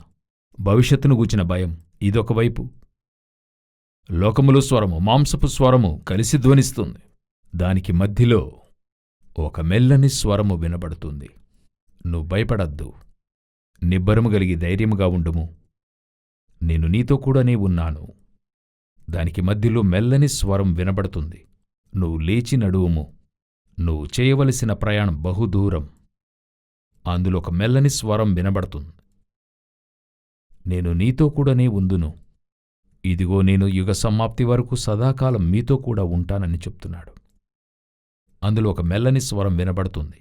భవిష్యత్తును గూర్చిన భయం, ఇదొకవైపు. లోకములో స్వరము, మాంసపు స్వరము కలిసి ధ్వనిస్తుంది. దానికి మధ్యలో ఒక మెల్లని స్వరము వినబడుతుంది. నువ్వు భయపడద్దు, నిబ్బరము గలిగి ధైర్యముగా ఉండుము, నేను నీతో కూడానే ఉన్నాను. దానికి మధ్యలో మెల్లని స్వరం వినబడుతుంది. నువ్వు లేచి నడువుము, నువ్వు చేయవలసిన ప్రయాణం బహుదూరం. అందులో ఒక మెల్లని స్వరం వినబడుతుంది. నేను నీతో కూడానే ఉందును, ఇదిగో నేను యుగ సమాప్తి వరకు సదాకాలం మీతో కూడా ఉంటానని చెప్తున్నాడు. అందులో ఒక మెల్లని స్వరం వినబడుతుంది.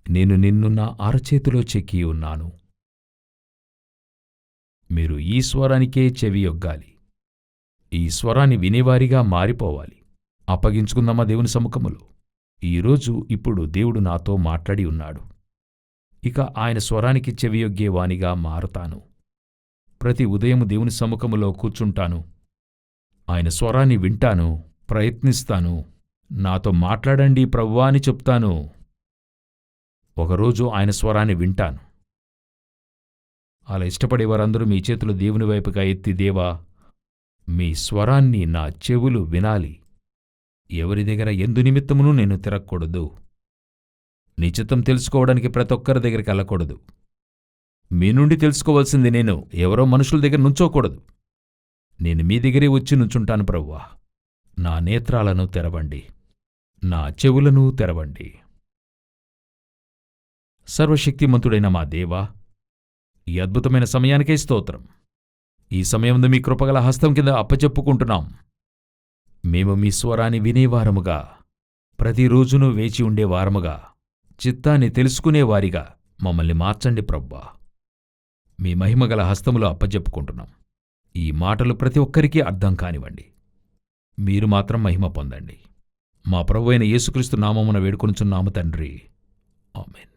నేను నిన్ను నా అరచేతిలో చెక్కి ఉన్నాను. మీరు ఈ స్వరానికే చెవియొగ్గాలి. ఈ స్వరాన్ని వినేవారిగా మారిపోవాలి. అప్పగించుకుందామా దేవుని సముఖములో? ఈరోజు ఇప్పుడు దేవుడు నాతో మాట్లాడి ఉన్నాడు. ఇక ఆయన స్వరానికి చెవియొగ్గేవానిగా మారతాను. ప్రతి ఉదయం దేవుని సముఖములో కూర్చుంటాను. ఆయన స్వరాన్ని వింటాను, ప్రయత్నిస్తాను. నాతో మాట్లాడండి ప్రభువా అని చెప్తాను. ఒకరోజు ఆయన స్వరాన్ని వింటాను. అలా ఇష్టపడేవారందరూ మీ చేతులు దేవుని వైపుగా ఎత్తి, దేవా, మీ స్వరాన్ని నా చెవులు వినాలి. ఎవరి దగ్గర ఎందు నిమిత్తమును నేను తిరగకూడదు. నీ చిత్తం తెలుసుకోవడానికి ప్రతి ఒక్కరి దగ్గరికి వెళ్ళకూడదు. మీ నుండి తెలుసుకోవాల్సింది నేను, ఎవరో మనుషుల దగ్గర నుంచోకూడదు. నేను మీ దగ్గరే వచ్చి నుంచుంటాను ప్రభువా. నా నేత్రాలను తెరవండి, నా చెవులను తెరవండి. సర్వశక్తిమంతుడైన మా దేవా, ఈ అద్భుతమైన సమయానికే స్తోత్రం. ఈ సమయంలో మీ కృపగల హస్తం కింద అప్పచెప్పుకుంటున్నాం. మేము మీ స్వరాన్ని వినేవారముగా, ప్రతిరోజునూ వేచి ఉండేవారముగా, చిత్తాన్ని తెలుసుకునేవారిగా మమ్మల్ని మార్చండి ప్రభువా. మీ మహిమగల హస్తములో అప్పచెప్పుకుంటున్నాం. ఈ మాటలు ప్రతి ఒక్కరికీ అర్థం కానివ్వండి. మీరు మాత్రం మహిమ పొందండి. మా ప్రభువైన యేసుక్రీస్తు నామమున వేడుకొనుచున్నాము తండ్రి. ఆమేన్.